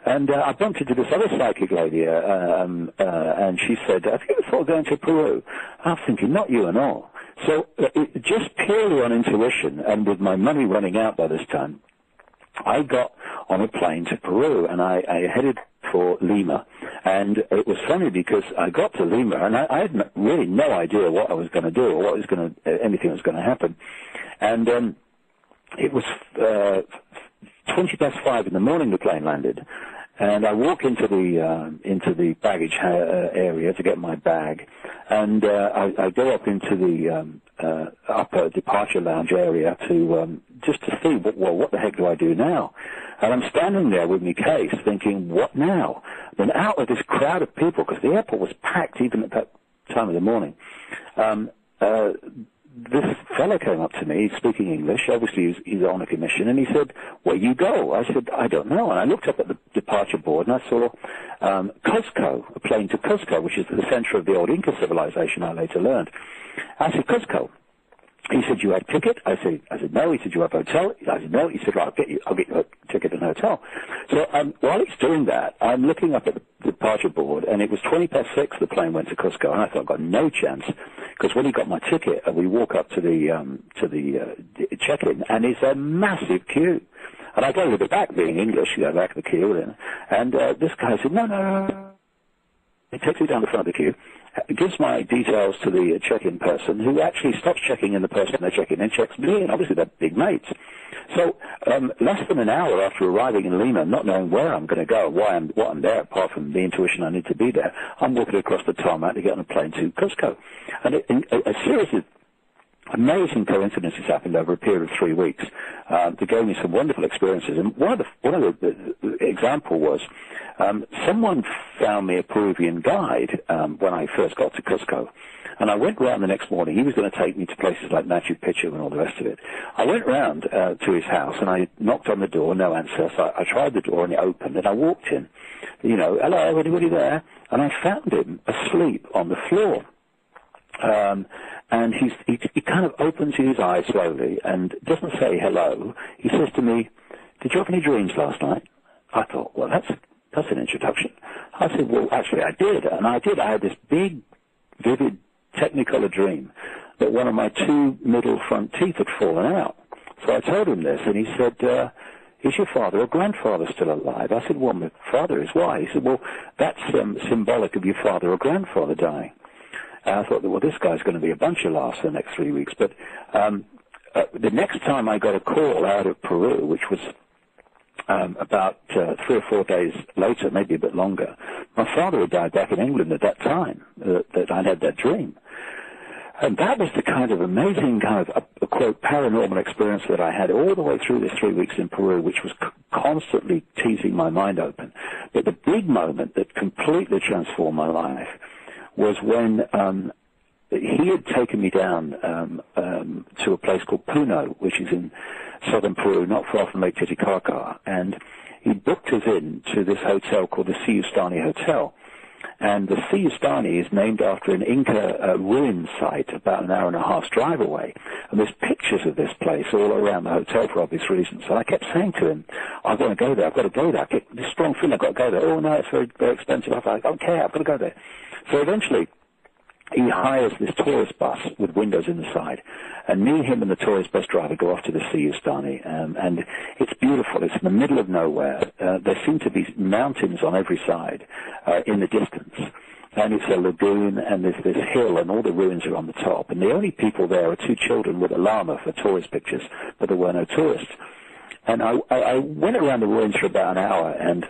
And I bumped into this other psychic lady, and she said, have you ever thought of going to Peru? I'm thinking, not you and all. So just purely on intuition, and with my money running out by this time, I got on a plane to Peru, and I headed for Lima. And it was funny because I got to Lima, and I had really no idea what I was going to do or anything was going to happen. And it was 5:20 in the morning the plane landed. And I walk into the baggage area to get my bag, and I go up into the upper departure lounge area to just to see what the heck do I do now? And I'm standing there with my case, thinking, what now? Then out of this crowd of people, because the airport was packed even at that time of the morning. This fellow came up to me, speaking English. Obviously, he's on a commission, and he said, where you go? I said, I don't know. And I looked up at the departure board, and I saw Cuzco, a plane to Cuzco, which is the center of the old Inca civilization, I later learned. I said, Cuzco. He said, "You had a ticket?" I said, "No." He said, "You have a hotel?" I said, "No." He said, "Well, I'll get you a ticket and a hotel." So while he's doing that, I'm looking up at the departure board, and it was 6:20 the plane went to Cusco, and I thought, I've got no chance, because when he got my ticket, we walk up to the check-in, and it's a massive queue. And I go to the back, being English, you go back to the queue, and this guy said, no. He takes me down the front of the queue, gives my details to the check-in person, who actually stops checking in the person they're checking in, checks me, and obviously they're big mates. So less than an hour after arriving in Lima, not knowing where I'm going to go, what I'm there, apart from the intuition I need to be there, I'm walking across the tarmac to get on a plane to Cusco. And a series of amazing coincidences happened over a period of 3 weeks. They gave me some wonderful experiences, and one of the example was someone found me a Peruvian guide when I first got to Cusco, and I went round the next morning. He was going to take me to places like Machu Picchu and all the rest of it. I went round to his house, and I knocked on the door, no answer. So I tried the door, and it opened, and I walked in. Hello, anybody there? And I found him asleep on the floor. And he kind of opens his eyes slowly and doesn't say hello. He says to me, "Did you have any dreams last night?" I thought, well, that's an introduction. I said, well, actually, I did. And I did. I had this big, vivid, technicolor dream that one of my 2 middle front teeth had fallen out. So I told him this, and he said, "Is your father or grandfather still alive?" I said, "Well, my father is." "Why?" He said, "Well, that's symbolic of your father or grandfather dying." I thought, well, this guy's going to be a bunch of laughs the next 3 weeks. But the next time I got a call out of Peru, which was about 3 or 4 days later, maybe a bit longer, my father had died back in England at that time, that I'd had that dream. And that was the kind of amazing kind of, a quote, paranormal experience that I had all the way through this 3 weeks in Peru, which was constantly teasing my mind open. But the big moment that completely transformed my life was when he had taken me down to a place called Puno, which is in southern Peru, not far from Lake Titicaca, and he booked us in to this hotel called the Siustani Hotel. And the Siustani is named after an Inca ruin site about an hour and a half's drive away. And there's pictures of this place all around the hotel for obvious reasons. So I kept saying to him, "I want to go there. I've got to go there. I get this strong feeling I've got to go there." "Oh, no, it's very, very expensive." I don't care. I've got to go there. So eventually, he hires this tourist bus with windows in the side, and me, him, and the tourist bus driver go off to the Siustani, and it's beautiful. It's in the middle of nowhere. There seem to be mountains on every side in the distance, and it's a lagoon, and there's this hill, and all the ruins are on the top, and the only people there are 2 children with a llama for tourist pictures, but there were no tourists. And I went around the ruins for about an hour, and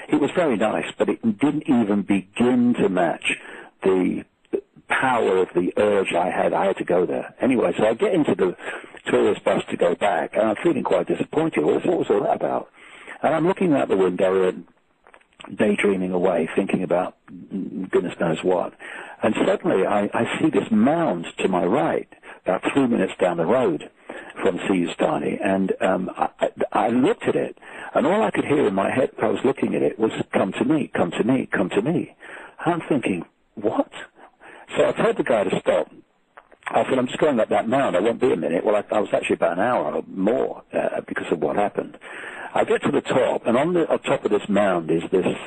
it was very nice, but it didn't even begin to match the power of the urge I had. I had to go there. Anyway, so I get into the tourist bus to go back, and I'm feeling quite disappointed. What was all that about? And I'm looking out the window and daydreaming away, thinking about goodness knows what. And suddenly I see this mound to my right, about 3 minutes down the road from Siustani, and I looked at it, and all I could hear in my head as I was looking at it was, "Come to me, come to me, come to me." I'm thinking, what? So I told the guy to stop. I said, "I'm just going up that mound. I won't be a minute." Well, I was actually about an hour or more because of what happened. I get to the top, and on top of this mound is this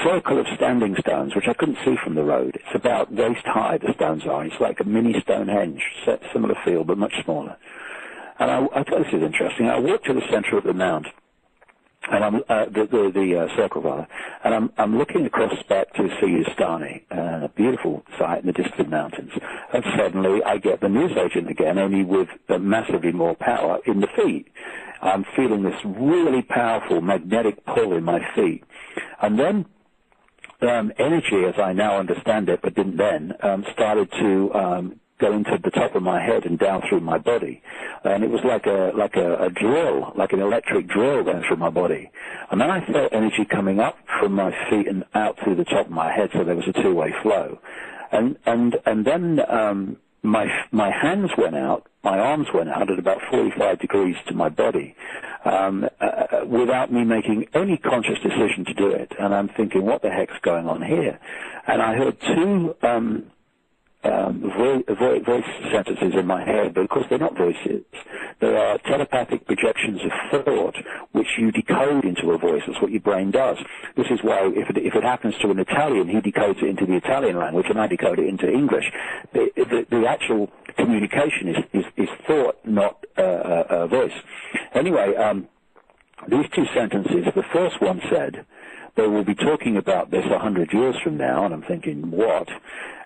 circle of standing stones, which I couldn't see from the road. It's about waist high, the stones are. It's like a mini Stonehenge, similar feel, but much smaller. And I thought, this is interesting. I walked to the center of the mound, and I'm the circle rather, and I'm looking across back to Siustani, a beautiful sight in the distant mountains. And suddenly I get the newsagent again, only with massively more power in the feet. I'm feeling this really powerful magnetic pull in my feet, and then energy, as I now understand it, but didn't then, started to go into the top of my head and down through my body, and it was like a drill, like an electric drill going through my body. And then I felt energy coming up from my feet and out through the top of my head, so there was a 2-way flow. And then my hands went out, my arms went out at about 45 degrees to my body, without me making any conscious decision to do it. And I'm thinking, what the heck's going on here? And I heard 2 voice sentences in my head, but of course they're not voices. They are telepathic projections of thought, which you decode into a voice. That's what your brain does. This is why if it happens to an Italian, he decodes it into the Italian language, and I decode it into English. The actual communication is thought, not voice. Anyway, these two sentences, the first one said, they will be talking about this 100 years from now, and I'm thinking, what?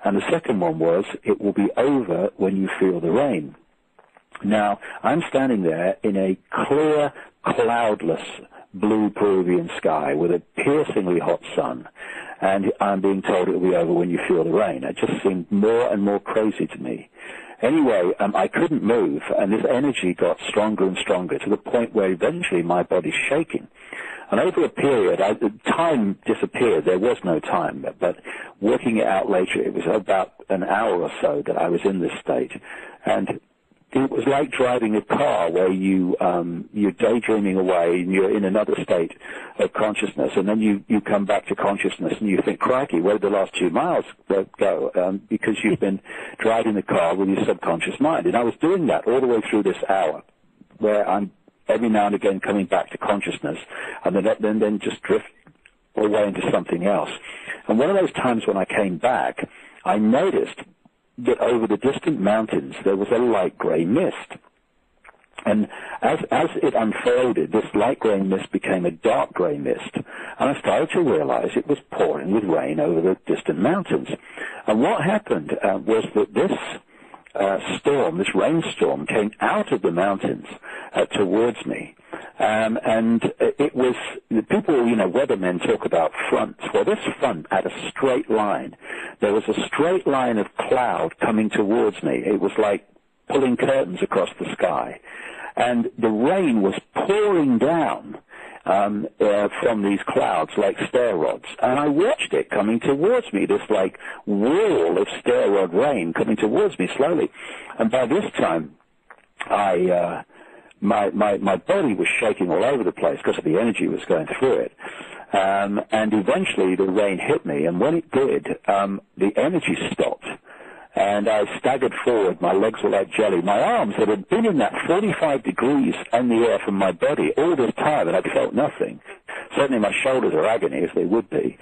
And the second one was, it will be over when you feel the rain. Now, I'm standing there in a clear, cloudless, blue Peruvian sky with a piercingly hot sun, and I'm being told it will be over when you feel the rain. It just seemed more and more crazy to me. Anyway, I couldn't move, and this energy got stronger and stronger to the point where eventually my body's shaking. And over a period, time disappeared. There was no time. But working it out later, it was about an hour or so that I was in this state. And it was like driving a car where you're daydreaming away and you're in another state of consciousness. And then you come back to consciousness and you think, crikey, where did the last 2 miles go? Because you've been driving the car with your subconscious mind. And I was doing that all the way through this hour, where I'm every now and again coming back to consciousness, and then just drift away into something else. And one of those times when I came back, I noticed that over the distant mountains there was a light gray mist. And as it unfolded, this light gray mist became a dark gray mist, and I started to realize it was pouring with rain over the distant mountains. And what happened was that this rainstorm came out of the mountains towards me. And it was, the people, weathermen talk about fronts. Well, this front had a straight line. There was a straight line of cloud coming towards me. It was like pulling curtains across the sky. And the rain was pouring down from these clouds like stair rods. And I watched it coming towards me, this like wall of stair rod rain coming towards me slowly. And by this time, my body was shaking all over the place because of the energy was going through it. And eventually the rain hit me, and when it did, the energy stopped. And I staggered forward. My legs were like jelly. My arms that had been in that 45 degrees in the air from my body all this time, and I'd felt nothing. Certainly my shoulders are agony, as they would be.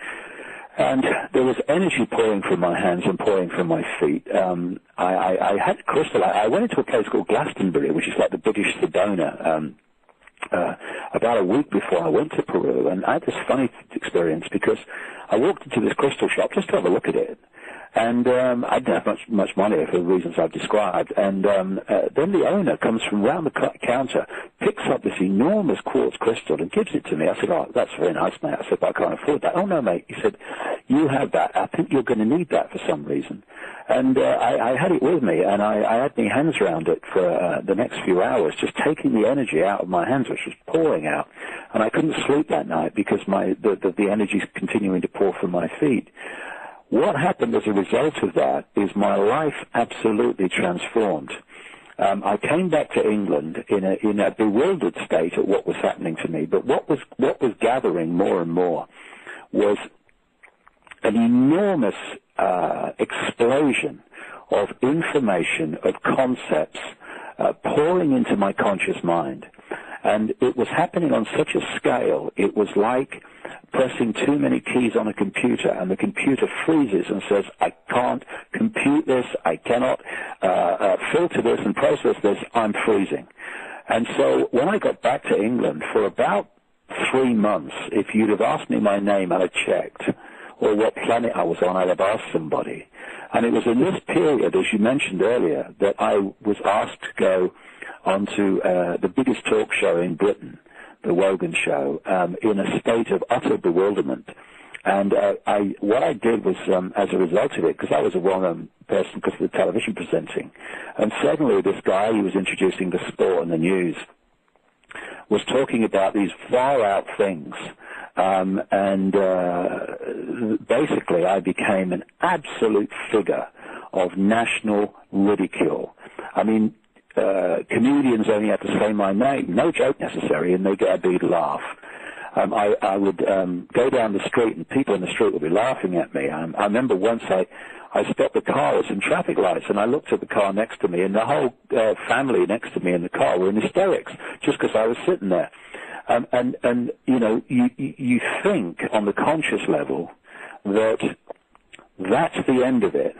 And there was energy pouring from my hands and pouring from my feet. I had crystal. I went into a place called Glastonbury, which is like the British Sedona, about a week before I went to Peru. And I had this funny experience because I walked into this crystal shop just to have a look at it. And I didn't have much money for the reasons I've described. And then the owner comes from around the counter, picks up this enormous quartz crystal and gives it to me. I said, "Oh, that's very nice, mate." I said, "But I can't afford that." "Oh, no, mate." He said, "You have that. I think you're going to need that for some reason." And I had it with me, and I had my hands around it for the next few hours, just taking the energy out of my hands, which was pouring out. And I couldn't sleep that night because the energy's continuing to pour from my feet. What happened as a result of that is my life absolutely transformed. I came back to England in a bewildered state at what was happening to me, but what was gathering more and more was an enormous explosion of information, of concepts pouring into my conscious mind. And it was happening on such a scale, it was like pressing too many keys on a computer, and the computer freezes and says, "I can't compute this, I cannot filter this and process this, I'm freezing." And so when I got back to England, for about 3 months, if you'd have asked me my name, I'd have checked, or what planet I was on, I'd have asked somebody. And it was in this period, as you mentioned earlier, that I was asked to go onto the biggest talk show in Britain, the Wogan Show, in a state of utter bewilderment. And what I did was, as a result of it, because I was a well-known person because of the television presenting, and suddenly this guy who was introducing the sport and the news was talking about these far-out things. Basically I became an absolute figure of national ridicule. I mean, comedians only have to say my name, no joke necessary, and they get a big laugh. I would go down the street and people in the street would be laughing at me. I remember once I stopped the car at some traffic lights, and I looked at the car next to me, and the whole family next to me in the car were in hysterics just because I was sitting there. And you know, you think on the conscious level that that's the end of it.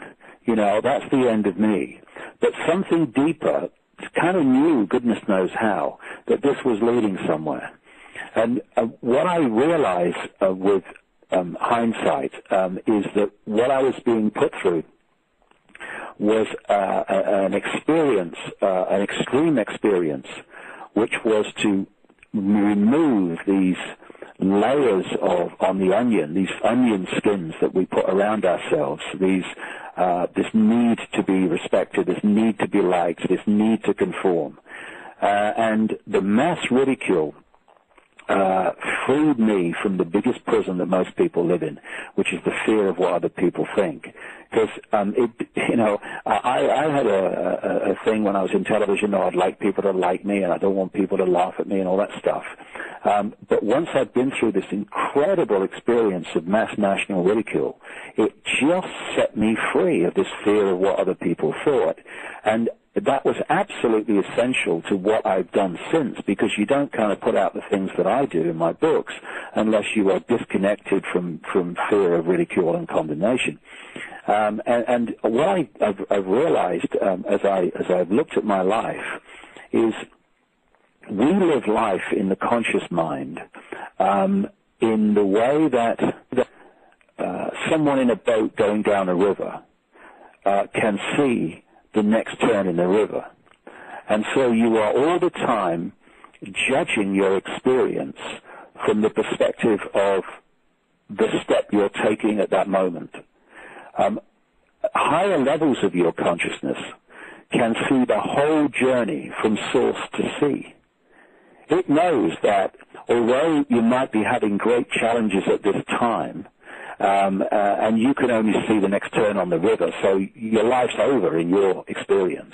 You know, that's the end of me. But something deeper kind of knew, goodness knows how, that this was leading somewhere. And what I realized with hindsight is that what I was being put through was an experience, an extreme experience, which was to remove these layers on the onion, these onion skins that we put around ourselves, this need to be respected, this need to be liked, this need to conform. And the mass ridicule freed me from the biggest prison that most people live in, which is the fear of what other people think. Because, you know, I had a thing when I was in television, I'd like people to like me, and I don't want people to laugh at me and all that stuff. But once I'd been through this incredible experience of mass national ridicule, it just set me free of this fear of what other people thought. And that was absolutely essential to what I've done since, because you don't kind of put out the things that I do in my books unless you are disconnected from fear of ridicule and condemnation. And what I've realized as I've looked at my life is we live life in the conscious mind in the way that someone in a boat going down a river can see the next turn in the river. And so you are all the time judging your experience from the perspective of the step you're taking at that moment. Higher levels of your consciousness can see the whole journey from source to sea. It knows that although you might be having great challenges at this time, and you can only see the next turn on the river, so your life's over in your experience.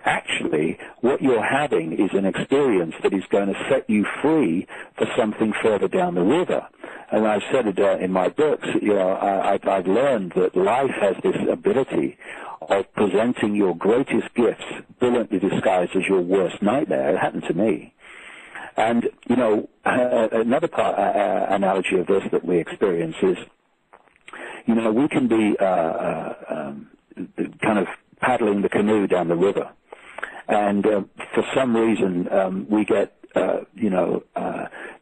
Actually, what you're having is an experience that is going to set you free for something further down the river. And I've said it in my books, you know, I've learned that life has this ability of presenting your greatest gifts brilliantly disguised as your worst nightmare. It happened to me. And, you know, another analogy of this that we experience is, you know, we can be kind of paddling the canoe down the river, and for some reason we get,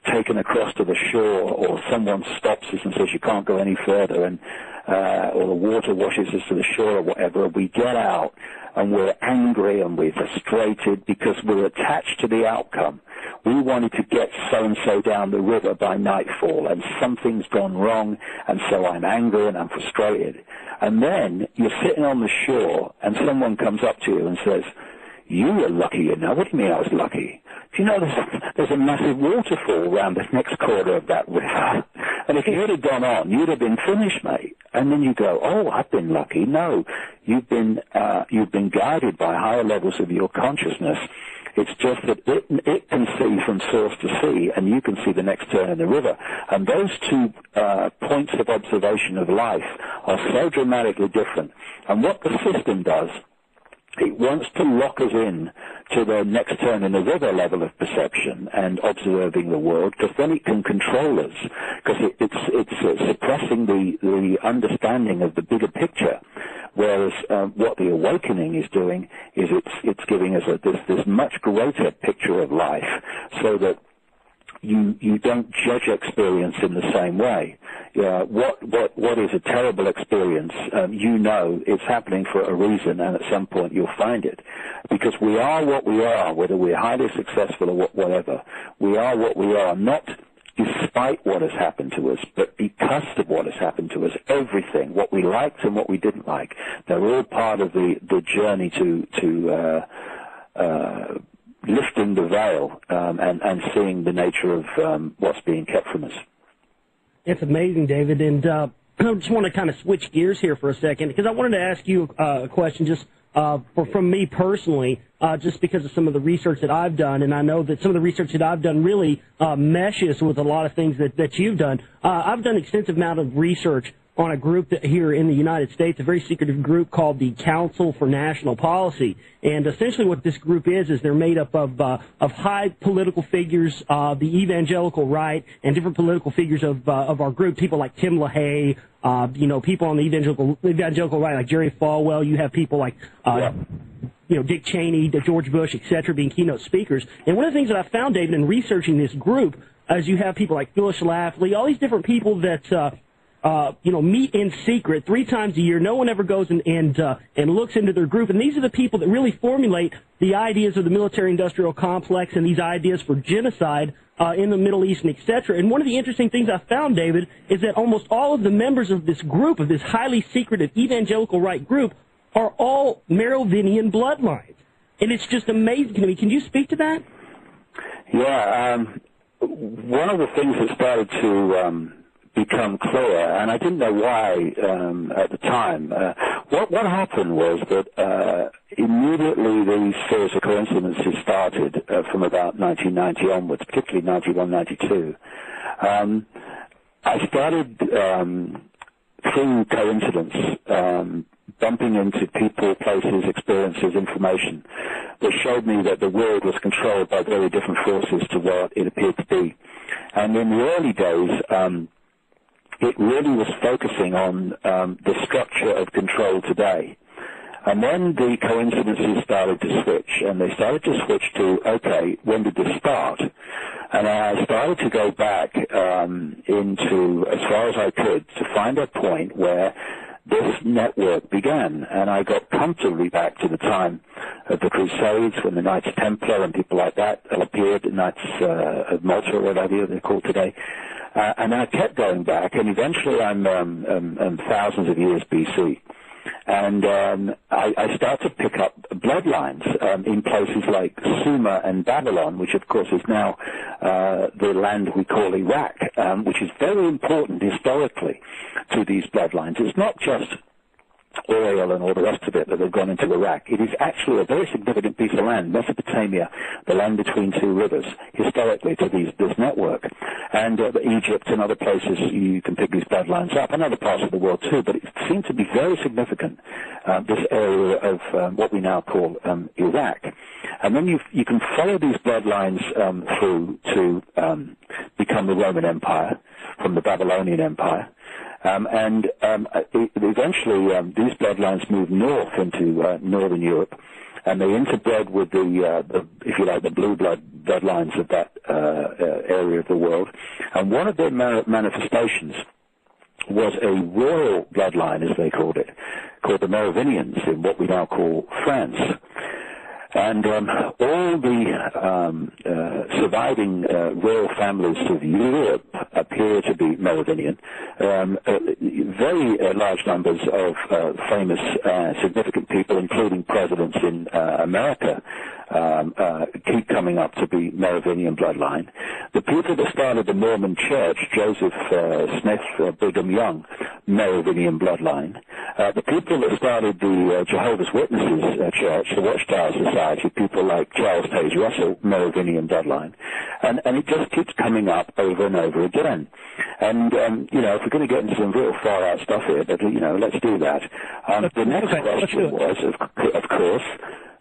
taken across to the shore, or someone stops us and says you can't go any further, and or the water washes us to the shore or whatever. We get out and we're angry and we're frustrated because we're attached to the outcome. We wanted to get so-and-so down the river by nightfall, and something's gone wrong, and so I'm angry and I'm frustrated. And then you're sitting on the shore, and someone comes up to you and says, "You were lucky, you know." "What do you mean I was lucky?" "Do you know there's a massive waterfall around the next corner of that river? And if you had gone on, you'd have been finished, mate." And then you go, "Oh, I've been lucky." No, you've been guided by higher levels of your consciousness. It's just that it can see from source to sea, and you can see the next turn in the river. And those two points of observation of life are so dramatically different. And what the system does, it wants to lock us in to the next turn in the river level of perception and observing the world, because then it can control us, because it's suppressing the understanding of the bigger picture. Whereas what the awakening is doing is it's giving us this much greater picture of life, so that you don't judge experience in the same way. What is a terrible experience? You know it's happening for a reason, and at some point you'll find it. Because we are what we are, whether we're highly successful or whatever. We are what we are, not despite what has happened to us, but because of what has happened to us. Everything, what we liked and what we didn't like, they're all part of the journey to lifting the veil and seeing the nature of what's being kept from us. It's amazing, David, and I just want to kind of switch gears here for a second, because I wanted to ask you a question just from me personally, just because of some of the research that I've done, and I know that some of the research that I've done really meshes with a lot of things that you've done. I've done an extensive amount of research on a group here in the United States, a very secretive group called the Council for National Policy. And essentially what this group is they're made up of high political figures, the evangelical right, and different political figures of our group, people like Tim LaHaye, people on the evangelical right like Jerry Falwell. You have people like Dick Cheney, George Bush, etc., being keynote speakers. And one of the things that I found, David, in researching this group, is you have people like Phyllis Schlafly, all these different people that meet in secret 3 times a year. No one ever goes and looks into their group. And these are the people that really formulate the ideas of the military-industrial complex and these ideas for genocide in the Middle East and etc. And one of the interesting things I found, David, is that almost all of the members of this group, of this highly secretive evangelical right group, are all Merovingian bloodlines. And it's just amazing to me. Can you speak to that? Yeah. One of the things that started to become clear, and I didn't know why at the time. What happened was that immediately these series of coincidences started from about 1990 onwards, particularly 91, 92. I started, through coincidence, bumping into people, places, experiences, information that showed me that the world was controlled by very different forces to what it appeared to be. And in the early days, it really was focusing on the structure of control today. And then the coincidences started to switch, and they started to switch to, okay, when did this start? And I started to go back into, as far as I could, to find a point where this network began. And I got comfortably back to the time of the Crusades, when the Knights Templar and people like that appeared, the Knights of Malta or whatever they're called today. And I kept going back, and eventually I'm thousands of years BC. And I start to pick up bloodlines in places like Sumer and Babylon, which of course is now the land we call Iraq, which is very important historically to these bloodlines. It's not just oil and all the rest of it that have gone into Iraq. It is actually a very significant piece of land, Mesopotamia, the land between 2 rivers, historically to this network. And Egypt and other places, you can pick these bloodlines up, and other parts of the world too, but it seemed to be very significant, this area of what we now call Iraq. And then you can follow these bloodlines through to become the Roman Empire, from the Babylonian Empire. Eventually, these bloodlines moved north into northern Europe, and they interbred with the if you like, the blue bloodlines of that area of the world. And one of their manifestations was a royal bloodline, as they called it, called the Merovingians, in what we now call France. And all the surviving royal families of Europe appear to be Merovingian. Very large numbers of famous, significant people, including presidents in America, keep coming up to be Merovingian bloodline. The people that started the Mormon Church, Joseph Smith, Brigham Young, Merovingian bloodline. The people that started the Jehovah's Witnesses Church, the Watchtower Society, people like Charles Taze Russell, Merovingian bloodline. And it just keeps coming up over and over again. And, if we're going to get into some real far-out stuff here, but, let's do that. The next question was, of course,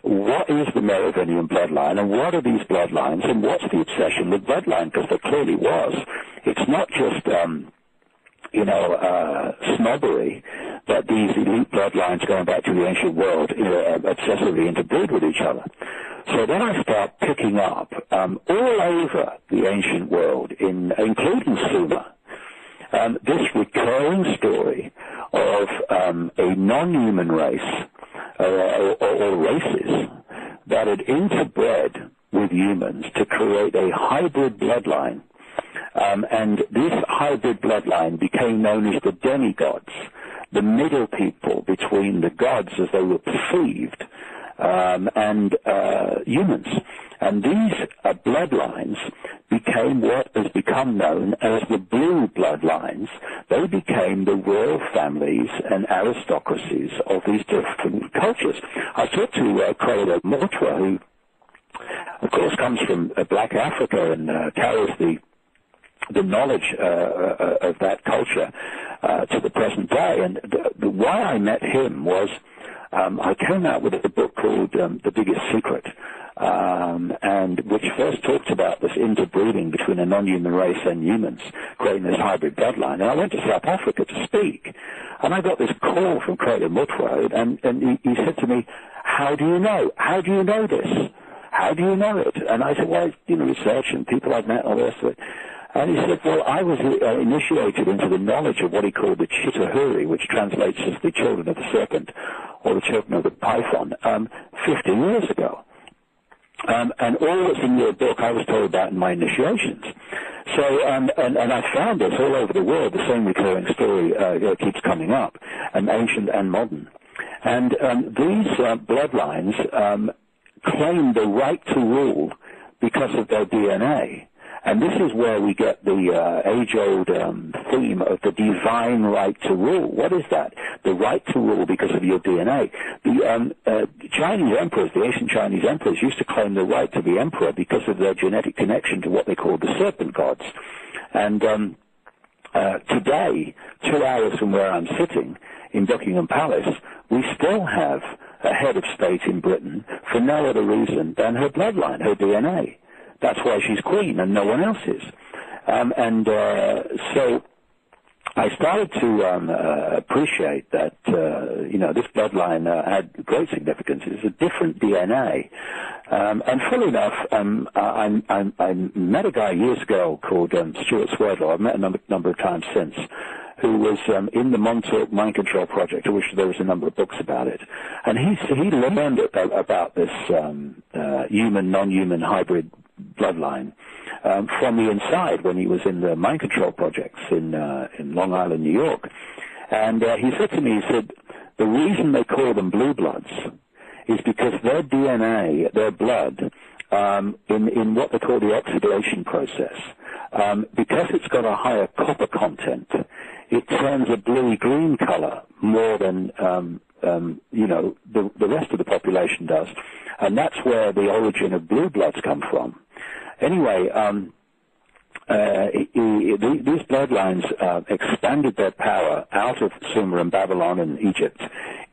what is the Merovingian bloodline, and what are these bloodlines, and what's the obsession with bloodline? Because there clearly was. It's not just, snobbery that these elite bloodlines going back to the ancient world obsessively interbreed with each other. So then I start picking up all over the ancient world, including Sumer, this recurring story of a non-human race, or races, that had interbred with humans to create a hybrid bloodline. And this hybrid bloodline became known as the demigods, the middle people between the gods as they were perceived, and humans. And these bloodlines became what has become known as the blue bloodlines. They became the royal families and aristocracies of these different cultures. I talked to Credo Mutwa, who, of course, comes from Black Africa and carries the knowledge of that culture to the present day. And why I met him was I came out with a book called The Biggest Secret, and which first talked about this interbreeding between a non-human race and humans, creating this hybrid bloodline. And I went to South Africa to speak, and I got this call from Credo Mutwa, and he said to me, "How do you know? How do you know this? How do you know it?" And I said, "Well, research and people I've met, all the rest of it." And he said, "Well, I was initiated into the knowledge of what he called the Chitahuri, which translates as the children of the serpent or the children of the python, 50 years ago. And all that's in your book I was told about in my initiations. So, and I found this all over the world, the same recurring story keeps coming up, ancient and modern. And these bloodlines claim the right to rule because of their DNA. And this is where we get the age-old theme of the divine right to rule. What is that? The right to rule because of your DNA. The Chinese emperors, the ancient Chinese emperors, used to claim the right to be emperor because of their genetic connection to what they called the serpent gods. And today, 2 hours from where I'm sitting in Buckingham Palace, we still have a head of state in Britain for no other reason than her bloodline, her DNA. That's why she's queen and no one else is. So I started to appreciate that, this bloodline had great significance. It's a different DNA. And funnily enough, I met a guy years ago called Stuart Swerdlow. I've met a number of times since, who was in the Montauk Mind Control Project, of which there was a number of books about it. And he learned about this human, non-human hybrid bloodline from the inside when he was in the mind control projects in Long Island, New York. And he said to me, he said, the reason they call them blue bloods is because their DNA, their blood, in what they call the oxidation process, because it's got a higher copper content, it turns a bluey-green color more than the rest of the population does. And that's where the origin of blue bloods come from. Anyway, these bloodlines expanded their power out of Sumer and Babylon and Egypt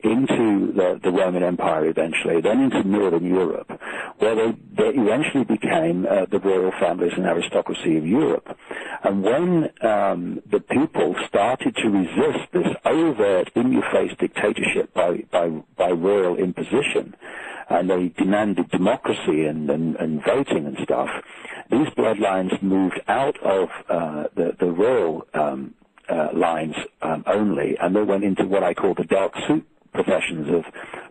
into the Roman Empire eventually, then into northern Europe, where they eventually became the royal families and aristocracy of Europe. And when the people started to resist this overt, in-your-face dictatorship by royal imposition, and they demanded democracy and voting and stuff, these bloodlines moved out of the royal lines only, and they went into what I call the dark suit professions of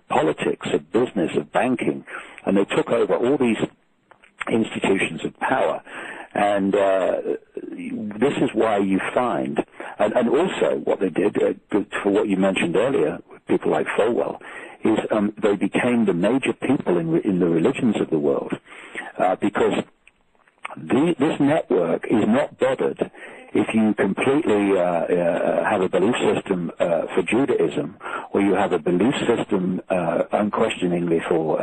politics, of business, of banking, and they took over all these institutions of power. And this is why you find, and also what they did, for what you mentioned earlier, people like Falwell, is they became the major people in the religions of the world, because this network is not bothered if you completely have a belief system for Judaism, or you have a belief system unquestioningly for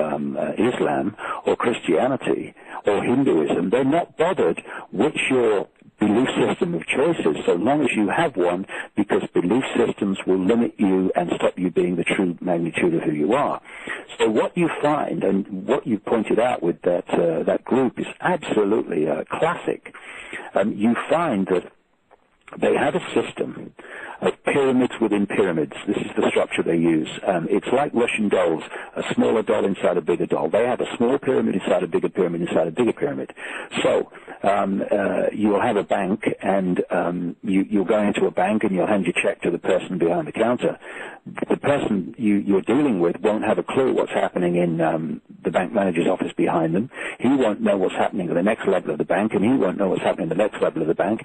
Islam or Christianity or Hinduism. They're not bothered which your belief system of choice is, so long as you have one, because belief systems will limit you and stop you being the true magnitude of who you are. So what you find, and what you pointed out with that group, is absolutely classic. You find that they have a system of pyramids within pyramids. This is the structure they use. It's like Russian dolls, a smaller doll inside a bigger doll. They have a small pyramid inside a bigger pyramid inside a bigger pyramid. So you'll have a bank, and you'll go into a bank and you'll hand your check to the person behind the counter. The person you're dealing with won't have a clue what's happening in the bank manager's office behind them. He won't know what's happening at the next level of the bank, and he won't know what's happening at the next level of the bank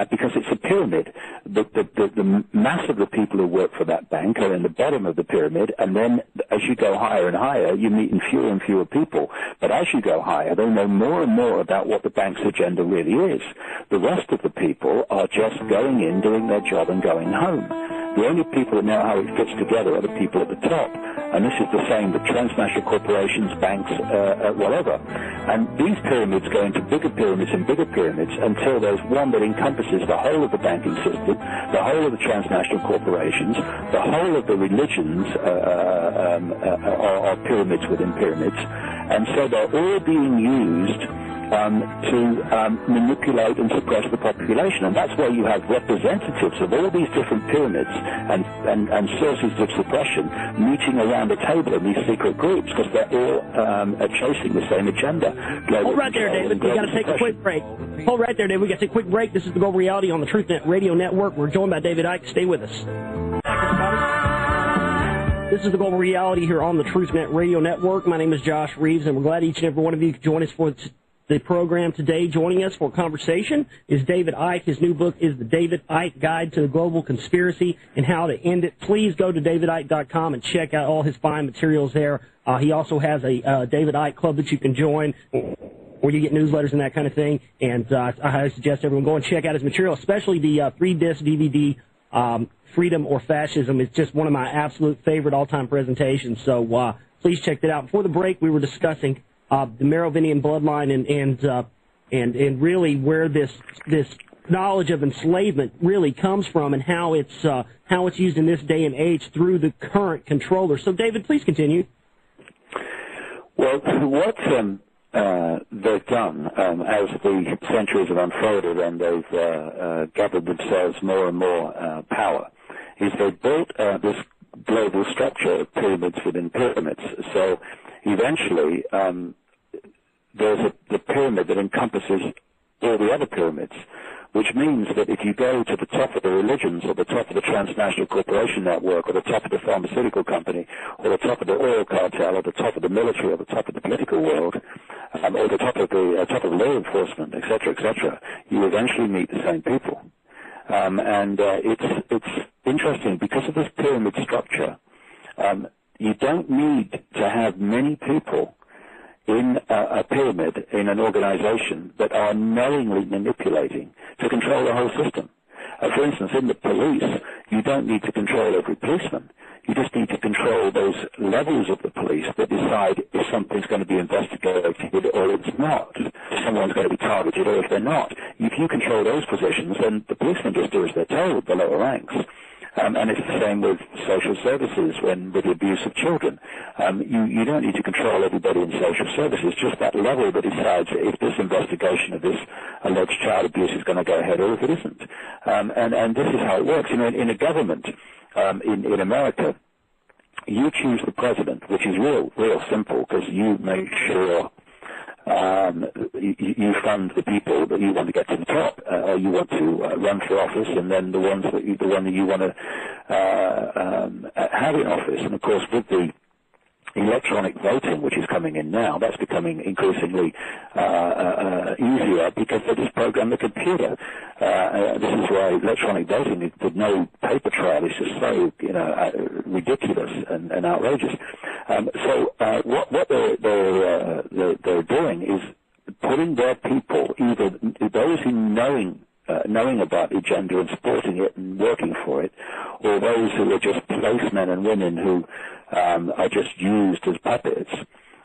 because it's a pyramid. The mass of the people who work for that bank are in the bottom of the pyramid, and then as you go higher and higher, you meet fewer and fewer people. But as you go higher, they know more and more about what the bank's agenda really is. The rest of the people are just going in, doing their job, and going home. The only people that know how it fits together are the people at the top. And this is the same with transnational corporations, banks, whatever. And these pyramids go into bigger pyramids and bigger pyramids until there's one that encompasses the whole of the banking system, the whole of the transnational corporations, the whole of the religions are pyramids within pyramids. And so they're all being used to manipulate and suppress the population. And that's why you have representatives of all these different pyramids and sources of suppression meeting around a table in these secret groups because they're all chasing the same agenda. Hold right there, David. We got to take a quick break. Hold right there, David. We got to take a quick break. This is the Global Reality on the TruthNet Radio Network. We're joined by David Icke. Stay with us. This is the Global Reality here on the TruthNet Radio Network. My name is Josh Reeves, and we're glad each and every one of you could join us for the program today. Joining us for a conversation is David Icke. His new book is The David Icke Guide to the Global Conspiracy and How to End It. Please go to davidicke.com and check out all his fine materials there. He also has a David Icke Club that you can join where you get newsletters and that kind of thing. And I highly suggest everyone go and check out his material, especially the 3-disc DVD, Freedom or Fascism. Is just one of my absolute favorite all-time presentations. So please check that out. Before the break, we were discussing the Merovingian bloodline and really where this knowledge of enslavement really comes from and how it's used in this day and age through the current controller. So, David, please continue. Well, what they've done as the centuries have unfolded and they've gathered themselves more and more power is they've built this global structure of pyramids within pyramids. So eventually, there's the pyramid that encompasses all the other pyramids, which means that if you go to the top of the religions or the top of the transnational corporation network or the top of the pharmaceutical company or the top of the oil cartel or the top of the military or the top of the political world or the top of law enforcement, etc., you eventually meet the same people. It's interesting because of this pyramid structure. You don't need to have many people in a pyramid in an organization that are knowingly manipulating to control the whole system. For instance, in the police, you don't need to control every policeman. You just need to control those levels of the police that decide if something's going to be investigated or it's not, if someone's going to be targeted or if they're not. If you control those positions, then the policemen just do as they're told, the lower ranks. And it's the same with social services with the abuse of children. You don't need to control everybody in social services, just that level that decides if this investigation of this alleged child abuse is going to go ahead or if it isn't. And this is how it works. You know, in a government, in America, you choose the president, which is real simple because you make sure you fund the people that you want to get to the top, or you want to run for office, and then the one that you want to have in office. And of course, with the electronic voting, which is coming in now, that's becoming increasingly easier because they just program the computer. This is why electronic voting with no paper trail is just so ridiculous and outrageous. So what they're doing is putting their people, either those who knowing about the agenda and supporting it and working for it, or those who are just placemen and women who are just used as puppets,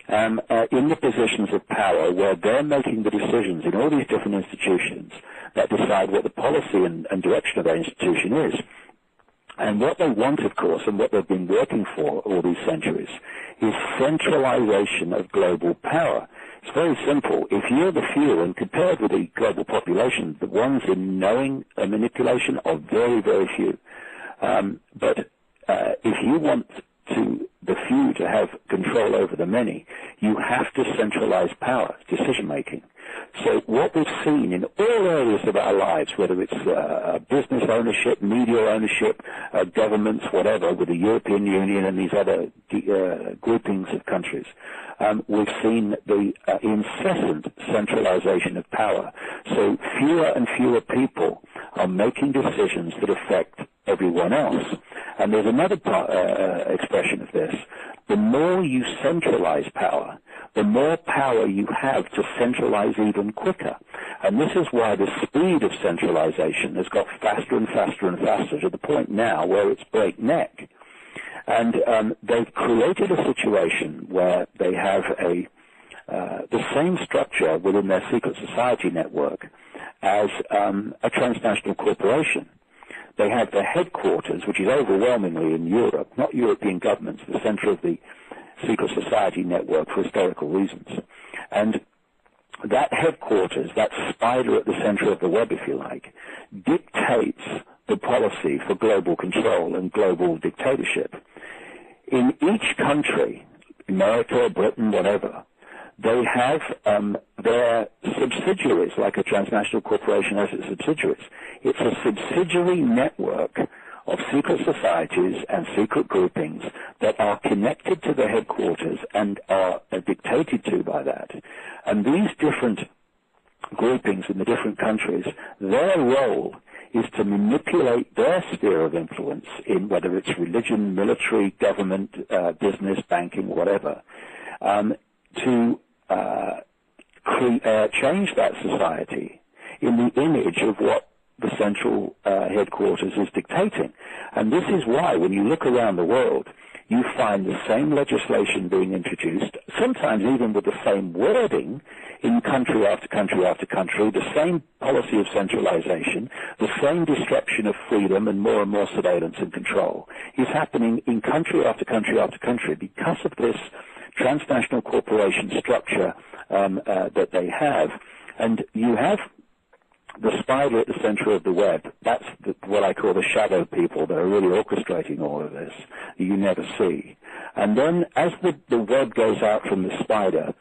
in the positions of power where they're making the decisions in all these different institutions that decide what the policy and direction of their institution is. And what they want, of course, and what they've been working for all these centuries, is centralization of global power. It's very simple. If you're the few, and compared with the global population, the ones in knowing manipulation are very, very few. But if you want the few to have control over the many, you have to centralize power, decision-making. So what we've seen in all areas of our lives, whether it's business ownership, media ownership, governments, whatever, with the European Union and these other groupings of countries. We've seen the incessant centralization of power. So fewer and fewer people are making decisions that affect everyone else. And there's another expression of this. The more you centralize power, the more power you have to centralize even quicker. And this is why the speed of centralization has got faster and faster and faster, to the point now where it's breakneck. And they've created a situation where they have the same structure within their secret society network as a transnational corporation. They have their headquarters, which is overwhelmingly in Europe, not European governments, the center of the secret society network for historical reasons. And that headquarters, that spider at the center of the web, if you like, dictates the policy for global control and global dictatorship. In each country, America, Britain, whatever, they have their subsidiaries, like a transnational corporation has its subsidiaries. It's a subsidiary network of secret societies and secret groupings that are connected to the headquarters and are dictated to by that. And these different groupings in the different countries, their role is to manipulate their sphere of influence in whether it's religion, military, government, business, banking, whatever, to change that society in the image of what the central headquarters is dictating. And this is why, when you look around the world, you find the same legislation being introduced, sometimes even with the same wording in country after country after country, the same policy of centralization, the same destruction of freedom and more surveillance and control is happening in country after country after country because of this transnational corporation structure that they have. And you have the spider at the center of the web. That's what I call the shadow people that are really orchestrating all of this that you never see. And then as the web goes out from the spider,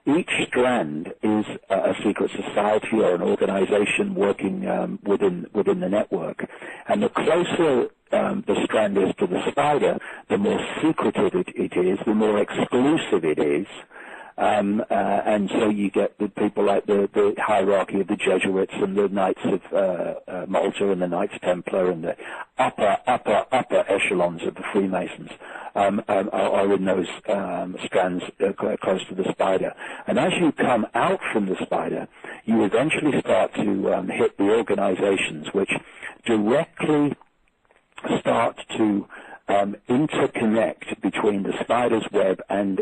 each strand is a secret society or an organization working within the network. And the closer the strand is to the spider, the more secretive it is, the more exclusive it is. And so you get the people like the hierarchy of the Jesuits and the Knights of Malta and the Knights Templar and the upper echelons of the Freemasons are in those strands close to the spider. And as you come out from the spider, you eventually start to hit the organizations which directly start to interconnect between the spider's web and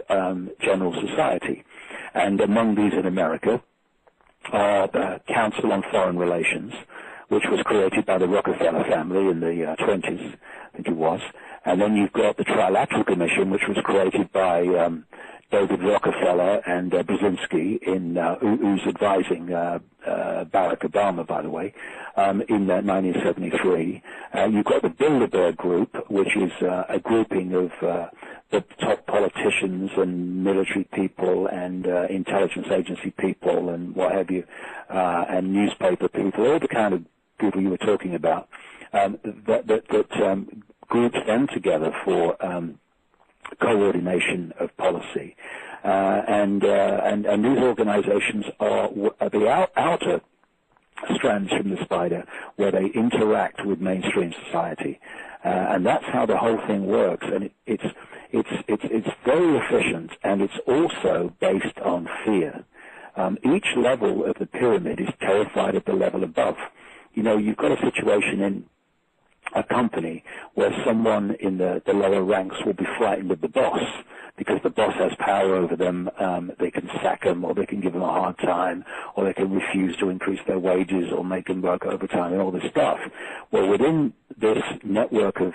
general society. And among these in America are the Council on Foreign Relations, which was created by the Rockefeller family in the 20s, I think it was. And then you've got the Trilateral Commission, which was created by David Rockefeller and Brzezinski, who's advising Barack Obama, by the way, in 1973. You've got the Bilderberg Group, which is a grouping of the top politicians and military people and intelligence agency people and what have you, and newspaper people, all the kind of people you were talking about, that groups them together for coordination of policy, and these organizations are the outer strands from the spider where they interact with mainstream society, and that's how the whole thing works. And it's very efficient, and it's also based on fear. Each level of the pyramid is terrified of the level above. You know, you've got a situation in a company where someone in the lower ranks will be frightened of the boss because the boss has power over them. They can sack them, or they can give them a hard time, or they can refuse to increase their wages or make them work overtime and all this stuff. Well, within this network of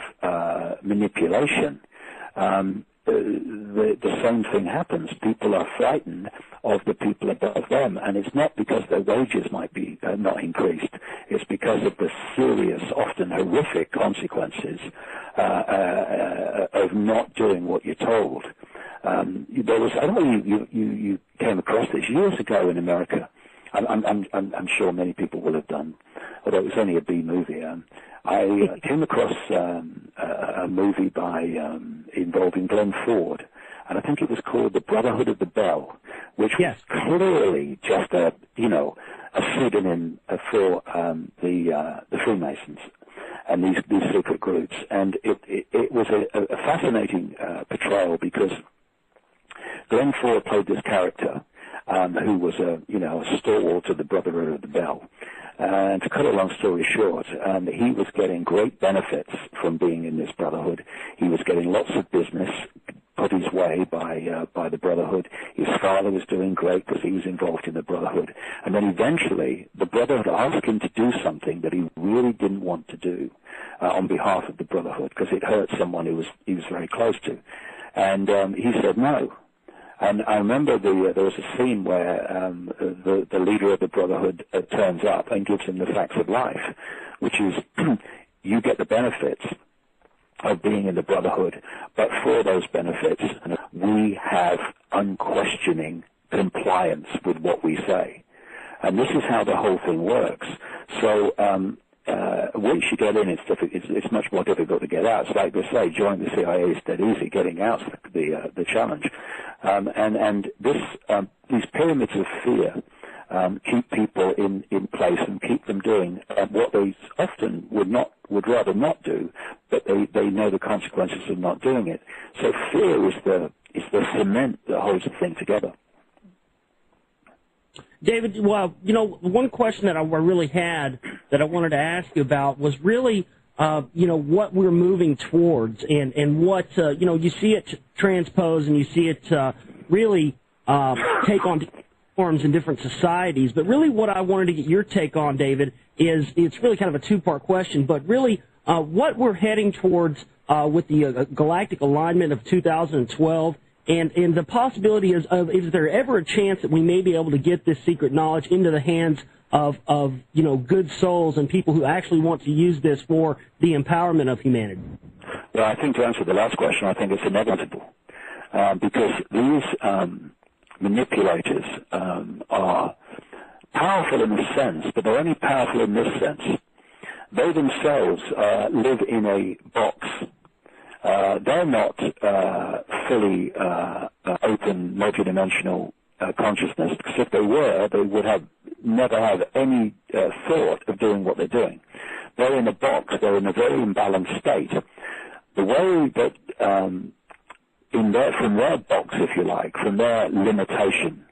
manipulation, the same thing happens. People are frightened of the people above them, and it's not because their wages might be not increased. It's because of the serious, often horrific consequences of not doing what you're told. There was, I don't know if you came across this years ago in America. I'm sure many people will have done, although it was only a B movie. I came across a movie involving Glenn Ford, and I think it was called the Brotherhood of the Bell, which yes. was clearly just a pseudonym for the Freemasons and these secret groups. And it was a fascinating portrayal, because Glenn Ford played this character who was a stalwart of the Brotherhood of the Bell. And to cut a long story short, he was getting great benefits from being in this brotherhood. He was getting lots of business put his way by the brotherhood. His father was doing great because he was involved in the brotherhood. And then eventually the brotherhood asked him to do something that he really didn't want to do on behalf of the brotherhood, because it hurt someone he was very close to. And he said no. And I remember there was a scene where the leader of the Brotherhood turns up and gives him the facts of life, which is you get the benefits of being in the Brotherhood, but for those benefits, we have unquestioning compliance with what we say. And this is how the whole thing works. So once you get in, it's much more difficult to get out. It's like they say, joining the CIA is dead easy. Getting out's the challenge. And these pyramids of fear keep people in place and keep them doing what they often would rather not do, but they know the consequences of not doing it. So fear is the cement that holds the thing together. David, well, one question that I really had that I wanted to ask you about was really, what we're moving towards and what, you see it transpose and you see it really take on forms in different societies. But really what I wanted to get your take on, David, is it's really kind of a two-part question, but really what we're heading towards with the galactic alignment of 2012. And the possibility is there ever a chance that we may be able to get this secret knowledge into the hands of good souls and people who actually want to use this for the empowerment of humanity? Well, I think to answer the last question, I think it's inevitable, because these manipulators are powerful in a sense, but they're only powerful in this sense. They themselves live in a box. They're not fully open, multidimensional consciousness, because if they were, they would never have any thought of doing what they're doing. They're in a box. They're in a very imbalanced state. The way that from their box, if you like, from their limitation,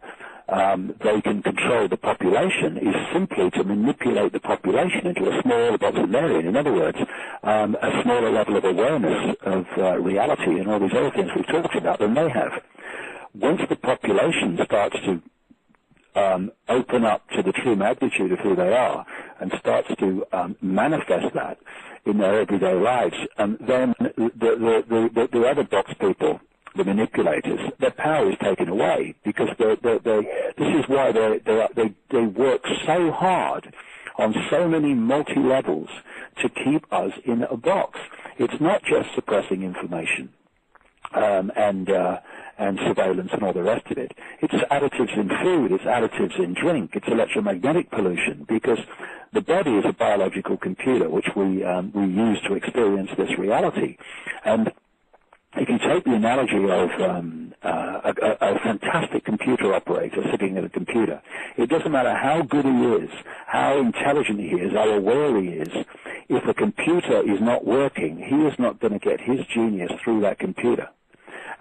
they can control the population is simply to manipulate the population into a smaller box than they're in. In other words, a smaller level of awareness of reality and all these other things we've talked about than they have. Once the population starts to open up to the true magnitude of who they are and starts to manifest that in their everyday lives, then the other box people, the manipulators, their power is taken away, because this is why they work so hard on so many multi-levels to keep us in a box. It's not just suppressing information and surveillance and all the rest of it. It's additives in food, it's additives in drink, it's electromagnetic pollution, because the body is a biological computer which we use to experience this reality. And if you take the analogy of a fantastic computer operator sitting at a computer, it doesn't matter how good he is, how intelligent he is, how aware he is, if the computer is not working, he is not going to get his genius through that computer.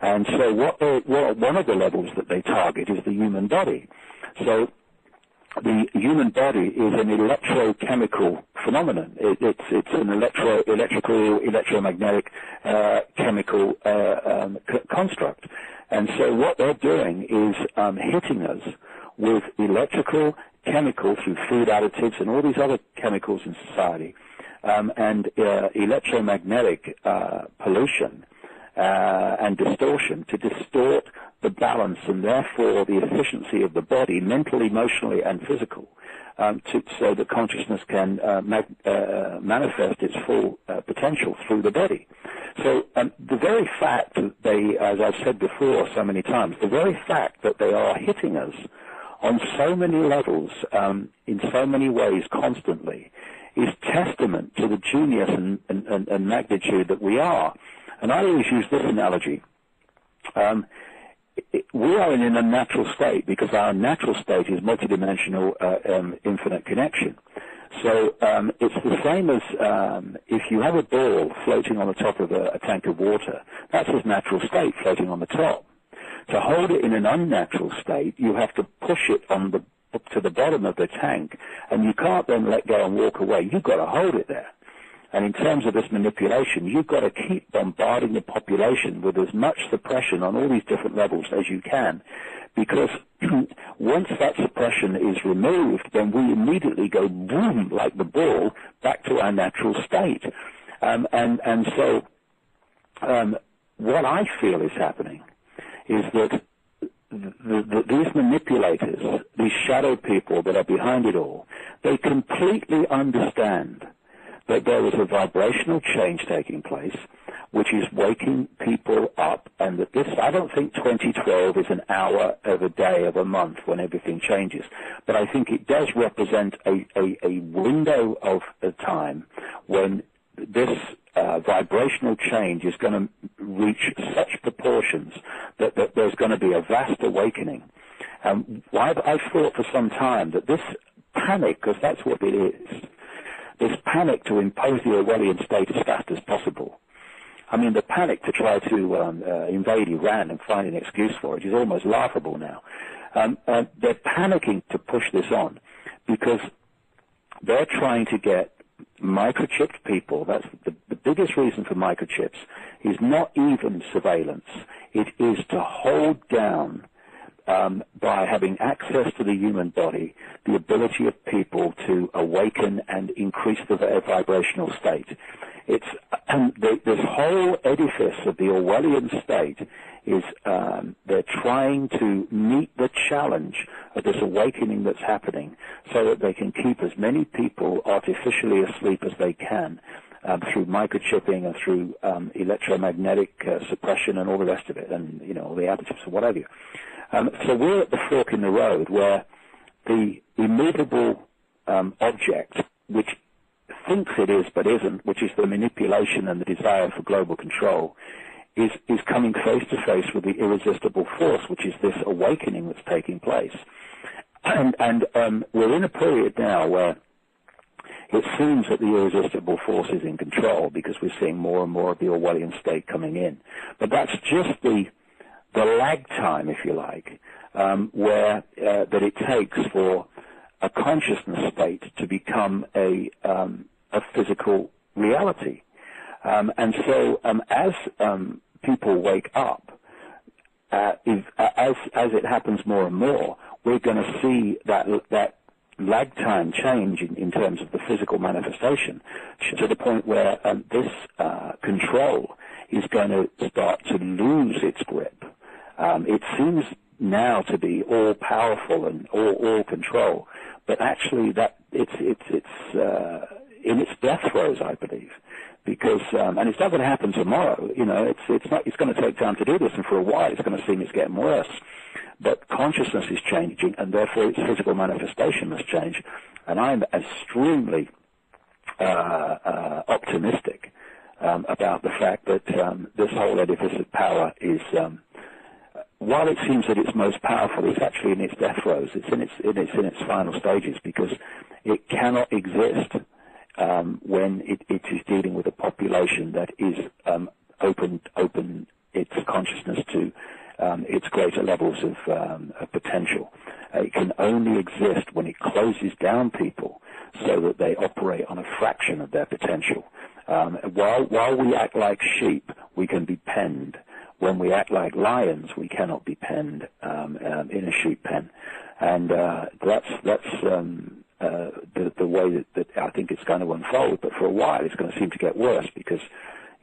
And so one of the levels that they target is the human body. So the human body is an electrochemical phenomenon. It's an electrical, electromagnetic, chemical construct. And so what they're doing is hitting us with electrical, chemical through food additives and all these other chemicals in society, and electromagnetic pollution and distortion to distort the balance and therefore the efficiency of the body, mentally, emotionally, and physical, so that consciousness can manifest its full potential through the body. So the very fact that they, as I've said before so many times, the very fact that they are hitting us on so many levels, in so many ways constantly, is testament to the genius and magnitude that we are. And I always use this analogy. we are in an unnatural state because our natural state is multidimensional, infinite connection. So it's the same as if you have a ball floating on the top of a tank of water. That's its natural state, floating on the top. To hold it in an unnatural state, you have to push it up to the bottom of the tank, and you can't then let go and walk away. You've got to hold it there. And in terms of this manipulation, you've got to keep bombarding the population with as much suppression on all these different levels as you can, because once that suppression is removed, then we immediately go boom, like the ball, back to our natural state. And so what I feel is happening is that these manipulators, these shadow people that are behind it all, they completely understand that there is a vibrational change taking place, which is waking people up, and that this, I don't think 2012 is an hour of a day of a month when everything changes, but I think it does represent a window of a time when this vibrational change is going to reach such proportions that there's going to be a vast awakening. I've thought for some time that this panic, because that's what it is, this panic to impose the Orwellian state as fast as possible. I mean, the panic to try to invade Iran and find an excuse for it is almost laughable now. They're panicking to push this on because they're trying to get microchipped people. That's the biggest reason for microchips is not even surveillance. It is to hold down, by having access to the human body, the ability of people to awaken and increase their vibrational state. It's this whole edifice of the Orwellian state is they're trying to meet the challenge of this awakening that's happening so that they can keep as many people artificially asleep as they can through microchipping and through electromagnetic suppression and all the rest of it, and all the additives and whatever. So we're at the fork in the road where the immovable object, which thinks it is but isn't, which is the manipulation and the desire for global control, is coming face to face with the irresistible force, which is this awakening that's taking place. And we're in a period now where it seems that the irresistible force is in control because we're seeing more and more of the Orwellian state coming in. But that's just the lag time, if you like, where that it takes for a consciousness state to become a physical reality. And so as people wake up, as it happens more and more, we're going to see that lag time change in terms of the physical manifestation to the point where this control is going to start to lose its grip. It seems now to be all powerful and all control, but actually that it's in its death throes, I believe, because and it's not going to happen tomorrow. It's going to take time to do this, and for a while it's going to seem it's getting worse. But consciousness is changing, and therefore its physical manifestation must change. And I'm extremely optimistic about the fact that this whole edifice of power is. While it seems that it's most powerful, it's actually in its death throes. It's in its final stages because it cannot exist when it is dealing with a population that is open its consciousness to its greater levels of potential. It can only exist when it closes down people so that they operate on a fraction of their potential. While we act like sheep, we can be penned. When we act like lions, we cannot be penned in a sheep pen, and that's the way that I think it's going to unfold. But for a while, it's going to seem to get worse because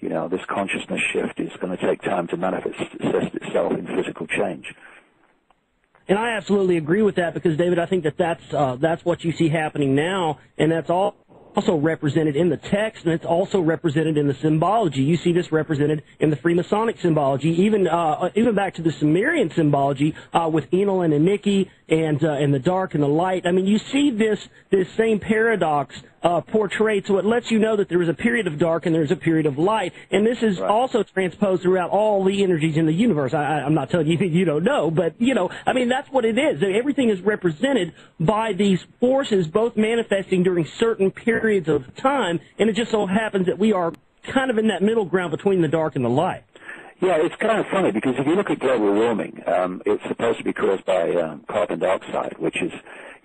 this consciousness shift is going to take time to manifest itself in physical change. And I absolutely agree with that because, David, I think that's what you see happening now, and that's also represented in the text, and it's also represented in the symbology. You see this represented in the Freemasonic symbology, even back to the Sumerian symbology with Enlil and Icke and the dark and the light. I mean, you see this same paradox portrayed, so it lets you know that there is a period of dark and there's a period of light, and this is also transposed throughout all the energies in the universe. I'm not telling you that you don't know, but, I mean, that's what it is. Everything is represented by these forces, both manifesting during certain periods of time, and it just so happens that we are kind of in that middle ground between the dark and the light. Yeah, it's kind of funny because if you look at global warming, it's supposed to be caused by carbon dioxide, which is,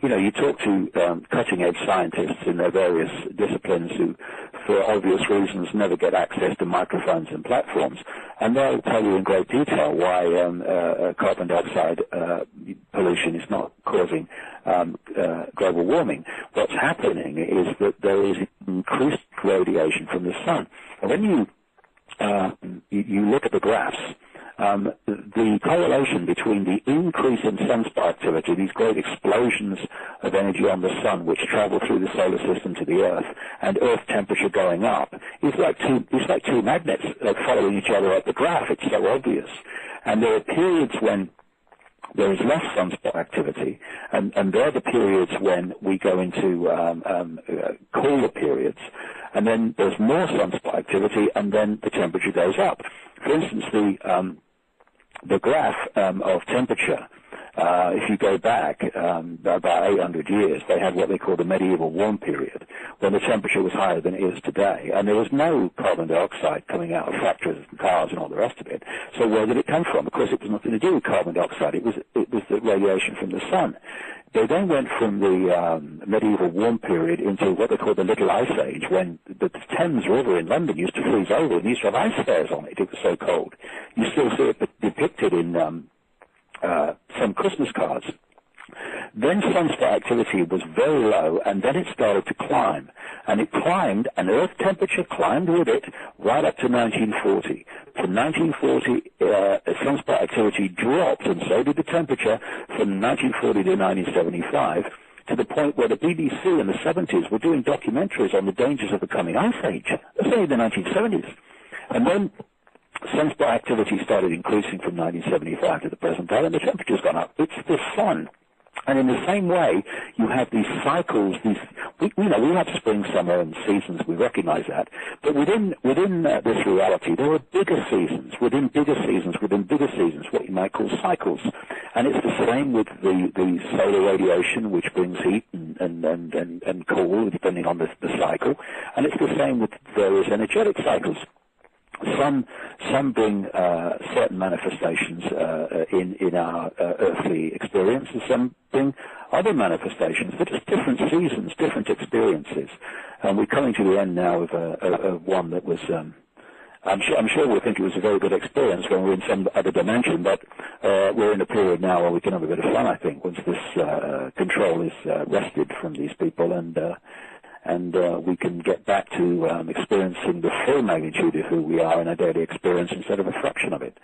you talk to cutting-edge scientists in their various disciplines who, for obvious reasons, never get access to microphones and platforms, and they'll tell you in great detail why carbon dioxide pollution is not causing global warming. What's happening is that there is increased radiation from the sun. And when you look at the graphs, the correlation between the increase in sunspot activity, these great explosions of energy on the sun which travel through the solar system to the Earth, and Earth temperature going up, is like two magnets following each other up the graph. It's so obvious. And there are periods when there is less sunspot activity, and they're the periods when we go into cooler periods, and then there's more sunspot activity, and then the temperature goes up. For instance, the graph of temperature, if you go back about 800 years, they had what they call the medieval warm period, when the temperature was higher than it is today, and there was no carbon dioxide coming out of factories and cars and all the rest of it. So where did it come from? Of course, it was nothing to do with carbon dioxide. It was the radiation from the sun. They then went from the medieval warm period into what they call the Little Ice Age, when the Thames River in London used to freeze over and used to have ice fairs on it. It was so cold. You still see it depicted in some Christmas cards. Then sunspot activity was very low, and then it started to climb. And it climbed, and Earth temperature climbed with it right up to 1940. From 1940, sunspot activity dropped, and so did the temperature from 1940 to 1975, to the point where the BBC in the 70s were doing documentaries on the dangers of the coming ice age. That's only the 1970s. And then sunspot activity started increasing from 1975 to the present day, and the temperature's gone up. It's the sun. And in the same way, you have these cycles. We have spring, summer, and seasons. We recognize that. But within this reality, there are bigger seasons, within bigger seasons, within bigger seasons, what you might call cycles. And it's the same with the solar radiation, which brings heat and cool, depending on the cycle. And it's the same with various energetic cycles. Some bring certain manifestations in our earthly experience, and some bring other manifestations. They're just different seasons, different experiences. And we're coming to the end now of one that was, I'm sure we'll think it was a very good experience when we're in some other dimension, but we're in a period now where we can have a bit of fun, I think, once this control is wrested from these people, and we can get back to experiencing the full magnitude of who we are in our daily experience instead of a fraction of it.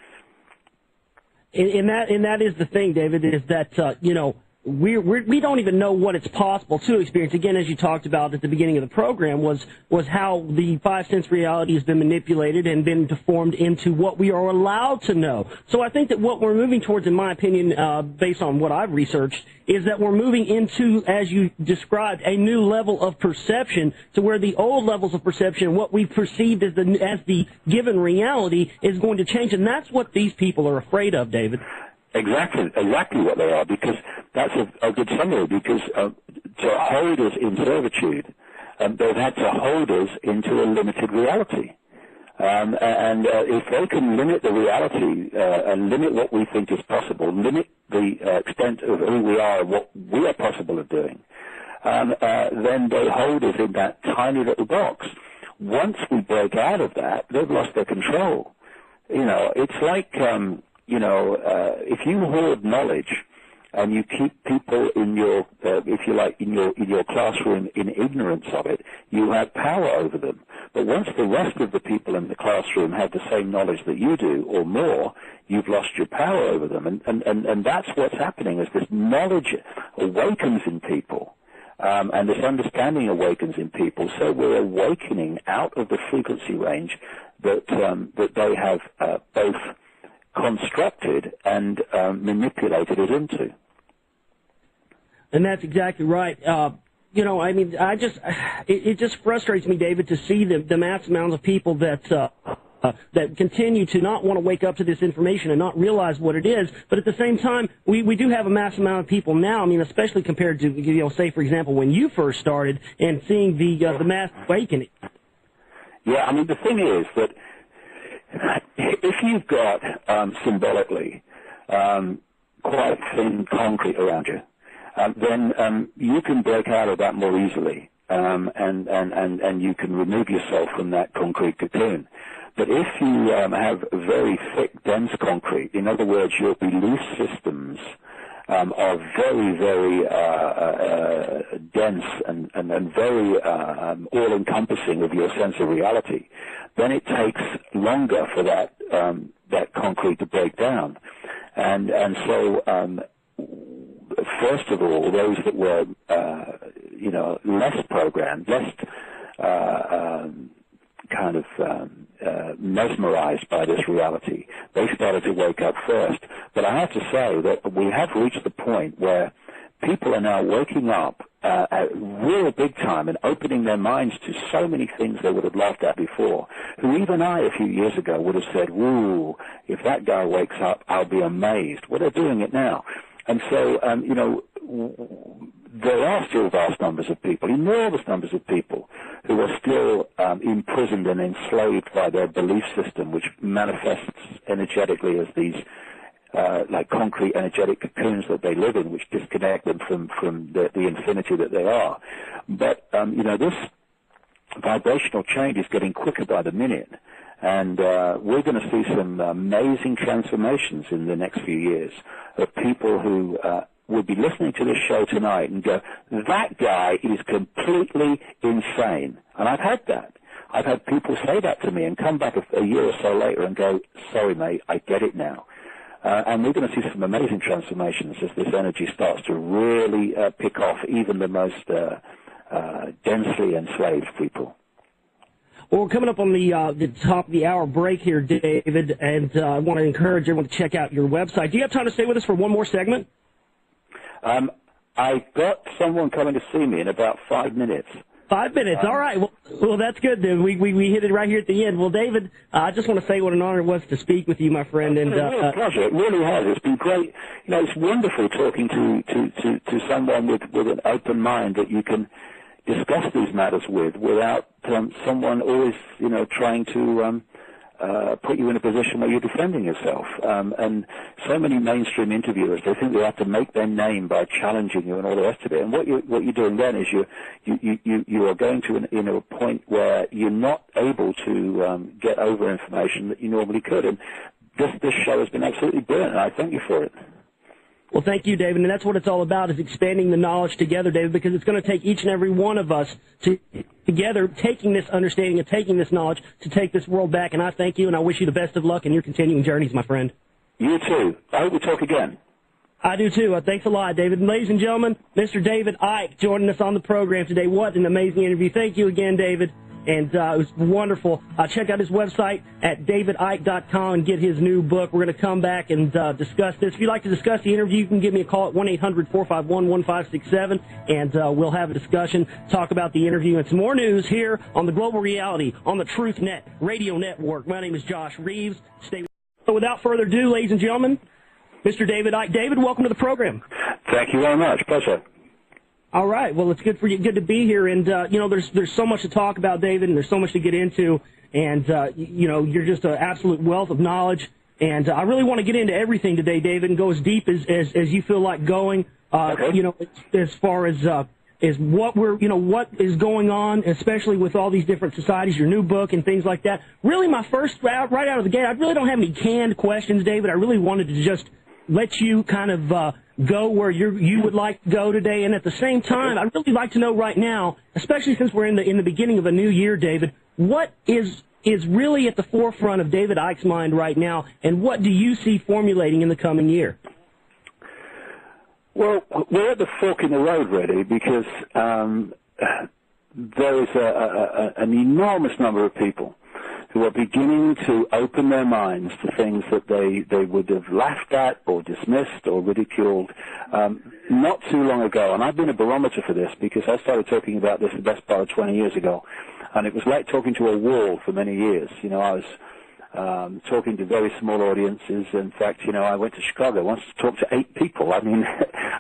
And that is the thing, David, is that, we don't even know what it's possible to experience. Again, as you talked about at the beginning of the program, was how the five sense reality has been manipulated and been deformed into what we are allowed to know. So I think that what we're moving towards, in my opinion, based on what I've researched, is that we're moving into, as you described, a new level of perception, to where the old levels of perception, what we perceived as the given reality, is going to change, and that's what these people are afraid of, David. Exactly what they are, because that's a good summary, because to hold us in servitude, they've had to hold us into a limited reality. And if they can limit the reality and limit what we think is possible, limit the extent of who we are and what we are possible of doing, then they hold us in that tiny little box. Once we break out of that, they've lost their control. It's like... if you hoard knowledge and you keep people in your, if you like, in your classroom in ignorance of it, you have power over them. But once the rest of the people in the classroom have the same knowledge that you do, or more, you've lost your power over them. And that's what's happening, is this knowledge awakens in people. And this understanding awakens in people. So we're awakening out of the frequency range that they have both constructed and manipulated it into. And that's exactly right. you know, I mean, it just frustrates me, David, to see the mass amounts of people that continue to not want to wake up to this information and not realize what it is. But at the same time, we do have a mass amount of people now. I mean, especially compared to, you know, say, for example, when you first started and seeing the mass awakening. Yeah, I mean, the thing is that if you've got symbolically quite thin concrete around you, then you can break out of that more easily, and you can remove yourself from that concrete cocoon. But if you have very thick, dense concrete, in other words, your belief systems are very, very dense and very all-encompassing of your sense of reality, then it takes longer for that concrete to break down. And so, first of all, those that were, you know, less programmed, less kind of mesmerized by this reality, they started to wake up first. But I have to say that we have reached the point where people are now waking up at real big time and opening their minds to so many things they would have laughed at before, who even I, a few years ago, would have said, woo, if that guy wakes up, I'll be amazed. Well, they're doing it now. And so, you know, there are still vast numbers of people, enormous numbers of people, who are still imprisoned and enslaved by their belief system, which manifests energetically as these like concrete energetic cocoons that they live in, which disconnect them from the infinity that they are. But, you know, this vibrational change is getting quicker by the minute. And we're going to see some amazing transformations in the next few years of people who will be listening to this show tonight and go, that guy is completely insane. And I've had that. I've had people say that to me and come back a year or so later and go, sorry, mate, I get it now. And we're going to see some amazing transformations as this energy starts to really pick off even the most densely enslaved people. Well, we're coming up on the top of the hour break here, David, and I want to encourage everyone to check out your website. Do you have time to stay with us for one more segment? I got someone coming to see me in about 5 minutes. 5 minutes, all right. Well, that's good, then. We hit it right here at the end. Well, David, I just want to say what an honor it was to speak with you, my friend. It's been a real pleasure. It really has. It's been great. You know, it's wonderful talking to someone with an open mind that you can discuss these matters with without someone always, you know, trying to put you in a position where you're defending yourself. And so many mainstream interviewers, they think they have to make their name by challenging you and all the rest of it. And what you're doing then is you are going to a point where you're not able to get over information that you normally could. And this show has been absolutely brilliant, and I thank you for it. Well, thank you, David, and that's what it's all about, is expanding the knowledge together, David, because it's going to take each and every one of us together taking this understanding and taking this knowledge to take this world back. And I thank you, and I wish you the best of luck in your continuing journeys, my friend. You too. I hope we talk again. I do too. Thanks a lot, David. And ladies and gentlemen, Mr. David Icke joining us on the program today. What an amazing interview. Thank you again, David. And it was wonderful. Check out his website at davidicke.com and get his new book. We're going to come back and discuss this. If you'd like to discuss the interview, you can give me a call at 1-800-451-1567, and we'll have a discussion, talk about the interview, and some more news here on the Global Reality on the Truth Net Radio Network. My name is Josh Reeves. Stay with us. So without further ado, ladies and gentlemen, Mr. David Icke. David, welcome to the program. Thank you very much. Pleasure. All right. Well, it's good for you. Good to be here. And, you know, there's so much to talk about, David, and there's so much to get into. And, you know, you're just an absolute wealth of knowledge. And I really want to get into everything today, David, and go as deep as you feel like going, okay. You know, as far as what what is going on, especially with all these different societies, your new book and things like that. Really, my first, right out of the gate, I really don't have any canned questions, David. I really wanted to just let you kind of go where you would like to go today. And at the same time, I'd really like to know right now, especially since we're in the beginning of a new year, David, what is really at the forefront of David Icke's mind right now, and what do you see formulating in the coming year? Well, we're at the fork in the road, really, because there is an enormous number of people who are beginning to open their minds to things that they would have laughed at or dismissed or ridiculed not too long ago. And I've been a barometer for this because I started talking about this the best part of 20 years ago. And it was like talking to a wall for many years. You know, I was talking to very small audiences. In fact, you know, I went to Chicago once to talk to 8 people. I mean,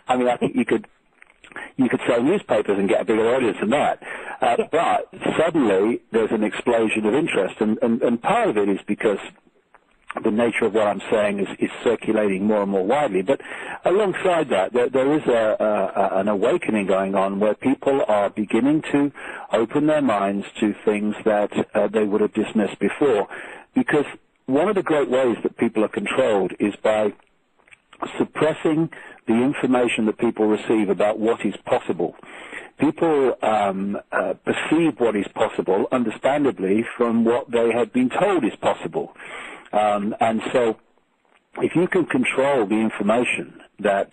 I think you could sell newspapers and get a bigger audience than that. But suddenly there's an explosion of interest, and part of it is because the nature of what I'm saying is circulating more and more widely. But alongside that, there is an awakening going on where people are beginning to open their minds to things that they would have dismissed before. Because one of the great ways that people are controlled is by suppressing the information that people receive about what is possible. People perceive what is possible, understandably, from what they have been told is possible. And so if you can control the information that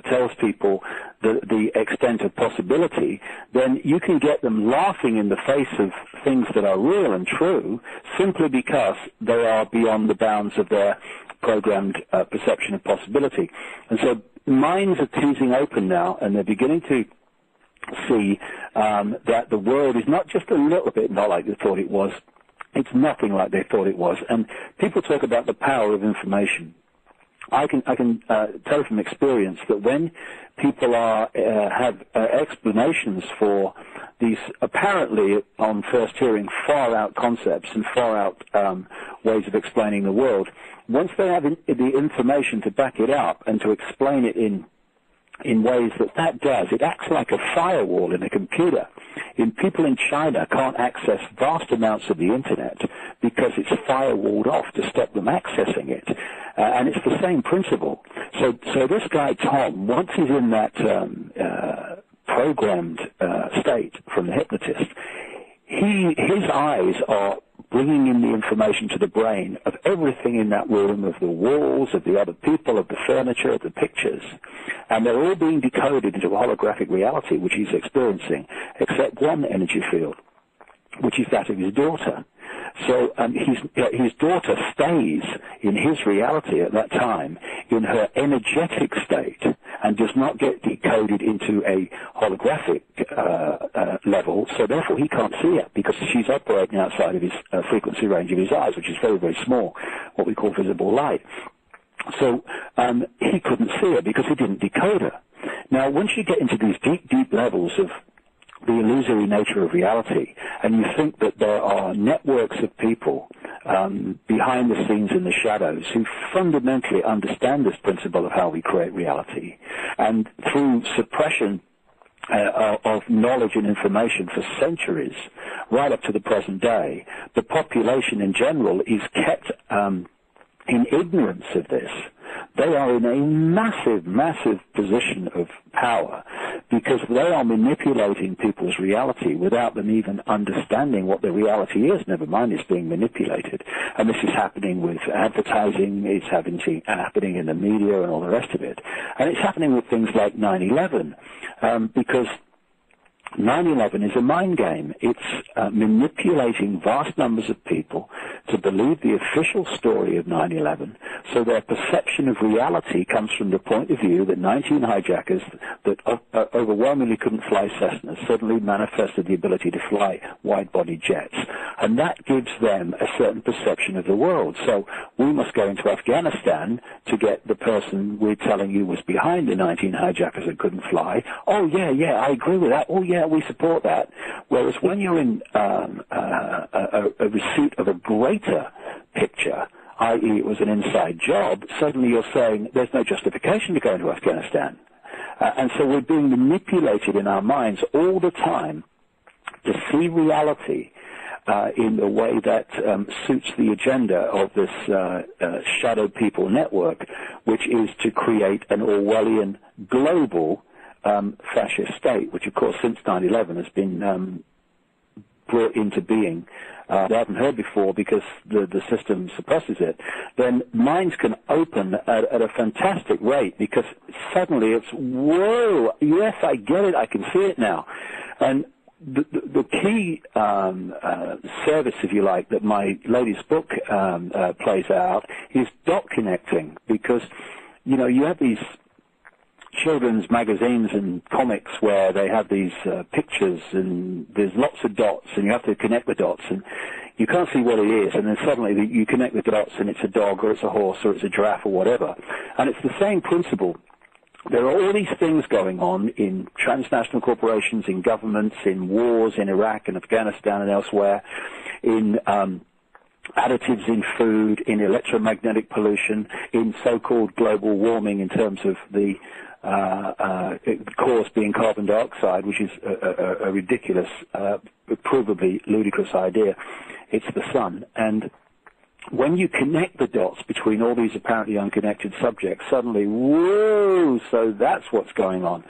tells people the extent of possibility, then you can get them laughing in the face of things that are real and true simply because they are beyond the bounds of their programmed perception of possibility. And so minds are teasing open now, and they're beginning to see that the world is not just a little bit not like they thought it was. It's nothing like they thought it was. And people talk about the power of information. I can tell from experience that when people have explanations for these apparently, on first hearing, far-out concepts and far-out ways of explaining the world, once they have the information to back it up and to explain it in ways that does, it acts like a firewall in a computer. People in China can't access vast amounts of the internet because it's firewalled off to stop them accessing it. And it's the same principle. So this guy, Tom, once he's in that programmed state from the hypnotist, his eyes are bringing in the information to the brain of everything in that room, of the walls, of the other people, of the furniture, of the pictures. And they're all being decoded into a holographic reality, which he's experiencing, except one energy field, which is that of his daughter. So his daughter stays in his reality at that time in her energetic state and does not get decoded into a holographic level, so therefore he can't see her because she's operating outside of his frequency range of his eyes, which is very, very small, what we call visible light. So he couldn't see her because he didn't decode her. Now, once you get into these deep, deep levels of the illusory nature of reality, and you think that there are networks of people behind the scenes in the shadows who fundamentally understand this principle of how we create reality, and through suppression of knowledge and information for centuries, right up to the present day, the population in general is kept in ignorance of this. They are in a massive, massive position of power because they are manipulating people's reality without them even understanding what the reality is, never mind it's being manipulated. And this is happening with advertising, it's happening in the media and all the rest of it. And it's happening with things like 9/11 because 9/11 is a mind game. It's manipulating vast numbers of people to believe the official story of 9/11, so their perception of reality comes from the point of view that 19 hijackers that overwhelmingly couldn't fly Cessnas suddenly manifested the ability to fly wide-body jets. And that gives them a certain perception of the world. So we must go into Afghanistan to get the person we're telling you was behind the 19 hijackers that couldn't fly. Oh, yeah, I agree with that. Oh, yeah, we support that. Whereas when you're in a receipt of a greater picture, i.e. it was an inside job, suddenly you're saying there's no justification to go into Afghanistan. And so we're being manipulated in our minds all the time to see reality in the way that suits the agenda of this shadow people network, which is to create an Orwellian global fascist state, which of course since 9/11 has been brought into being. They haven't heard before because the system suppresses it. Then minds can open at a fantastic rate because suddenly it's, whoa, yes, I get it, I can see it now. And the key service, if you like, that my latest book plays out is dot connecting, because, you know, you have these children's magazines and comics where they have these pictures and there's lots of dots and you have to connect the dots and you can't see what it is, and then suddenly you connect the dots and it's a dog or it's a horse or it's a giraffe or whatever. And it's the same principle. There are all these things going on in transnational corporations, in governments, in wars in Iraq and Afghanistan and elsewhere, in additives in food, in electromagnetic pollution, in so-called global warming in terms of the cause being carbon dioxide, which is a ridiculous, provably ludicrous idea. It's the sun. And when you connect the dots between all these apparently unconnected subjects, suddenly, whoa, so that's what's going on.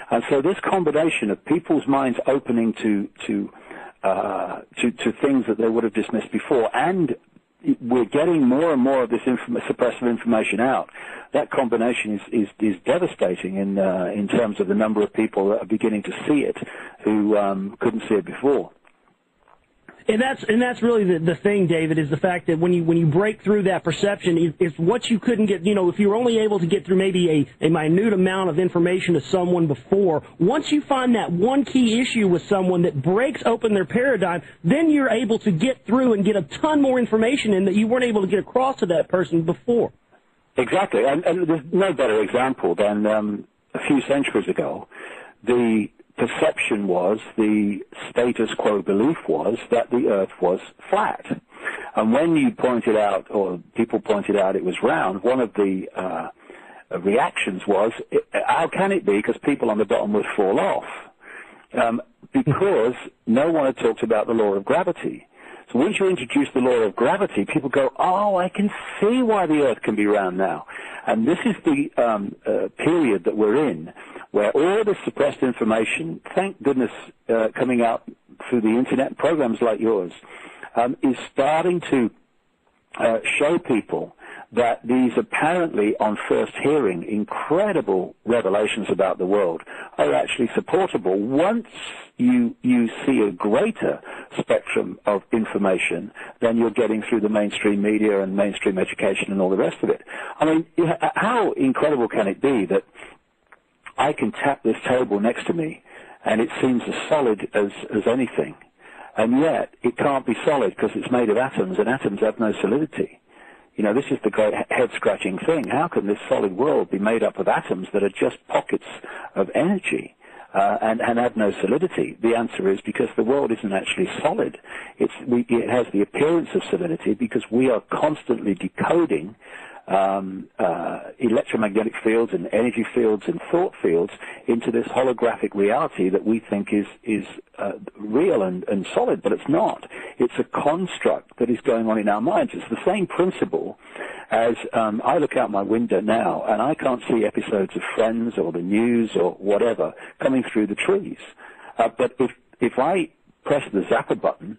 And so this combination of people's minds opening to things that they would have dismissed before, and we're getting more and more of this suppressive information out. That combination is devastating in terms of the number of people that are beginning to see it who couldn't see it before. And that's really the thing, David, is the fact that when you break through that perception, it's what you couldn't get. You know, if you were only able to get through maybe a minute amount of information to someone before, once you find that one key issue with someone that breaks open their paradigm, then you're able to get through and get a ton more information in that you weren't able to get across to that person before. Exactly, and there's no better example than a few centuries ago. The perception was, the status quo belief was, that the earth was flat. And when you pointed out, or people pointed out it was round, one of the reactions was, how can it be? Because people on the bottom would fall off. Because no one had talked about the law of gravity. So once you introduce the law of gravity, people go, oh, I can see why the earth can be round now. And this is the period that we're in, where all this suppressed information, thank goodness coming out through the internet, programs like yours, is starting to show people that these apparently, on first hearing, incredible revelations about the world are actually supportable once you see a greater spectrum of information than you're getting through the mainstream media and mainstream education and all the rest of it. I mean, how incredible can it be that I can tap this table next to me and it seems as solid as anything, and yet it can't be solid because it's made of atoms, and atoms have no solidity. You know, this is the great head-scratching thing. How can this solid world be made up of atoms that are just pockets of energy and have no solidity? The answer is because the world isn't actually solid. It has the appearance of solidity because we are constantly decoding electromagnetic fields and energy fields and thought fields into this holographic reality that we think is real and solid, but it's not. It's a construct that is going on in our minds. It's the same principle as I look out my window now and I can't see episodes of Friends or the news or whatever coming through the trees. But if I press the zapper button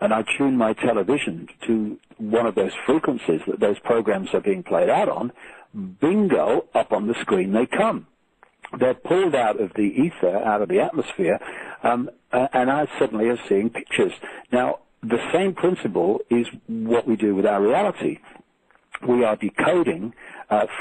and I tune my television to one of those frequencies that those programs are being played out on, bingo, up on the screen they come. They're pulled out of the ether, out of the atmosphere, and I suddenly am seeing pictures. Now, the same principle is what we do with our reality. We are decoding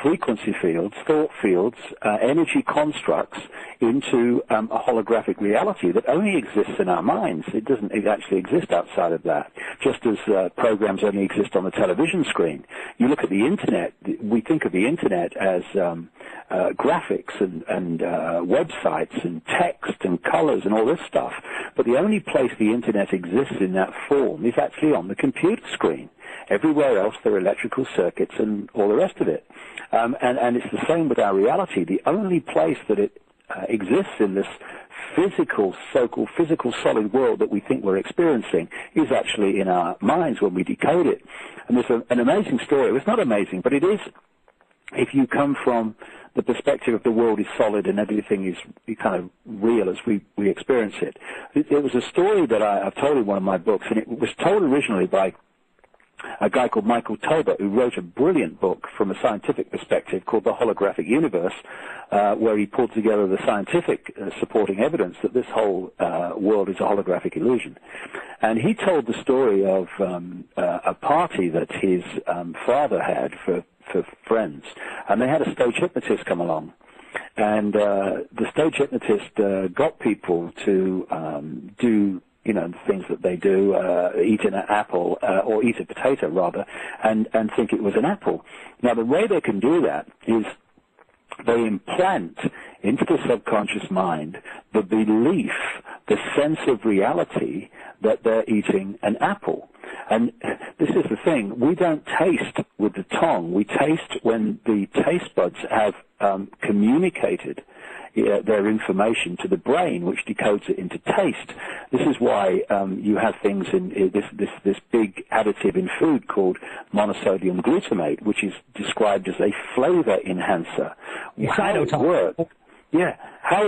frequency fields, thought fields, energy constructs into a holographic reality that only exists in our minds. It doesn't actually exist outside of that, just as programs only exist on the television screen. You look at the Internet, we think of the Internet as graphics and websites and text and colors and all this stuff, but the only place the Internet exists in that form is actually on the computer screen. Everywhere else, there are electrical circuits and all the rest of it. And it's the same with our reality. The only place that it exists in this physical, so-called physical solid world that we think we're experiencing is actually in our minds when we decode it. And there's an amazing story. Well, it's not amazing, but it is if you come from the perspective of the world is solid and everything is kind of real as we experience it. It was a story that I've told in one of my books, and it was told originally by a guy called Michael Tolbert, who wrote a brilliant book from a scientific perspective called The Holographic Universe, where he pulled together the scientific supporting evidence that this whole world is a holographic illusion. And he told the story of a party that his father had for friends, and they had a stage hypnotist come along. And the stage hypnotist got people to do, the things that they do, eat an apple, or eat a potato, rather, and think it was an apple. Now, the way they can do that is they implant into the subconscious mind the belief, the sense of reality that they're eating an apple. And this is the thing, we don't taste with the tongue, we taste when the taste buds have communicated their information to the brain, which decodes it into taste. This is why you have things in this big additive in food called monosodium glutamate, which is described as a flavor enhancer. How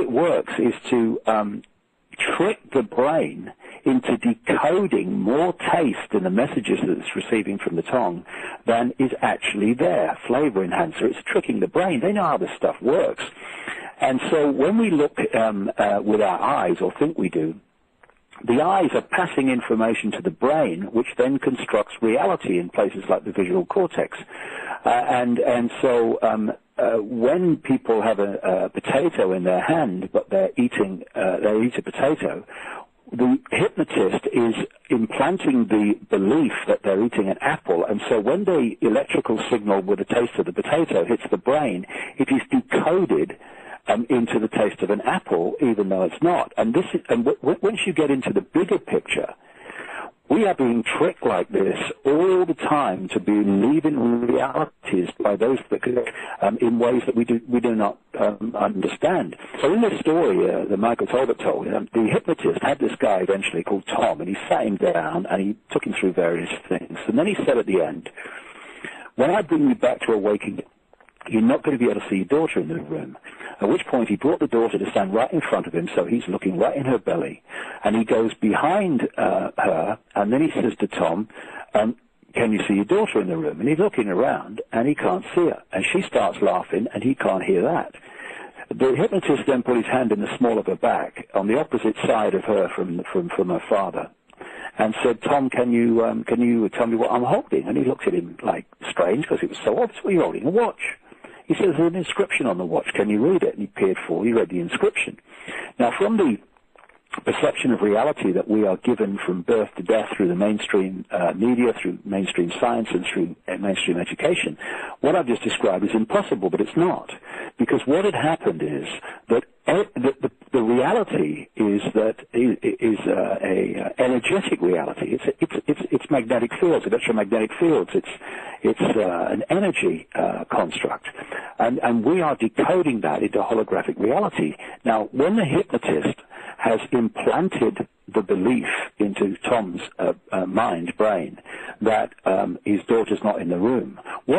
it works is to trick the brain into decoding more taste in the messages that it's receiving from the tongue than is actually there. Flavor enhancer, it's tricking the brain. They know how this stuff works. And so when we look with our eyes, or think we do, the eyes are passing information to the brain, which then constructs reality in places like the visual cortex. And so when people have a potato in their hand, but they eat a potato, the hypnotist is implanting the belief that they're eating an apple, and so when the electrical signal with the taste of the potato hits the brain, it is decoded into the taste of an apple, even though it's not. And once you get into the bigger picture, we are being tricked like this all the time to believe in realities by those that in ways that we do not understand. So in this story that Michael Tolbert told, the hypnotist had this guy eventually called Tom, and he sat him down and he took him through various things. And then he said at the end, when I bring you back to awakening, you're not going to be able to see your daughter in the room. At which point he brought the daughter to stand right in front of him, so he's looking right in her belly. And he goes behind her, and then he says to Tom, can you see your daughter in the room? And he's looking around, and he can't see her. And she starts laughing, and he can't hear that. The hypnotist then put his hand in the small of her back, on the opposite side of her from her father, and said, Tom, can you tell me what I'm holding? And he looked at him like strange, because it was so obvious. What are you holding? A watch. He says, there's an inscription on the watch. Can you read it? And he peered forward. He read the inscription. Now, from the perception of reality that we are given from birth to death through the mainstream media, through mainstream science, and through mainstream education, what I've just described is impossible, but it's not. Because what had happened is that the reality is that is a energetic reality. It's magnetic fields, electromagnetic fields. It's an energy construct, and we are decoding that into holographic reality. Now, when the hypnotist has implanted the belief into Tom's brain that his daughter's not in the room, what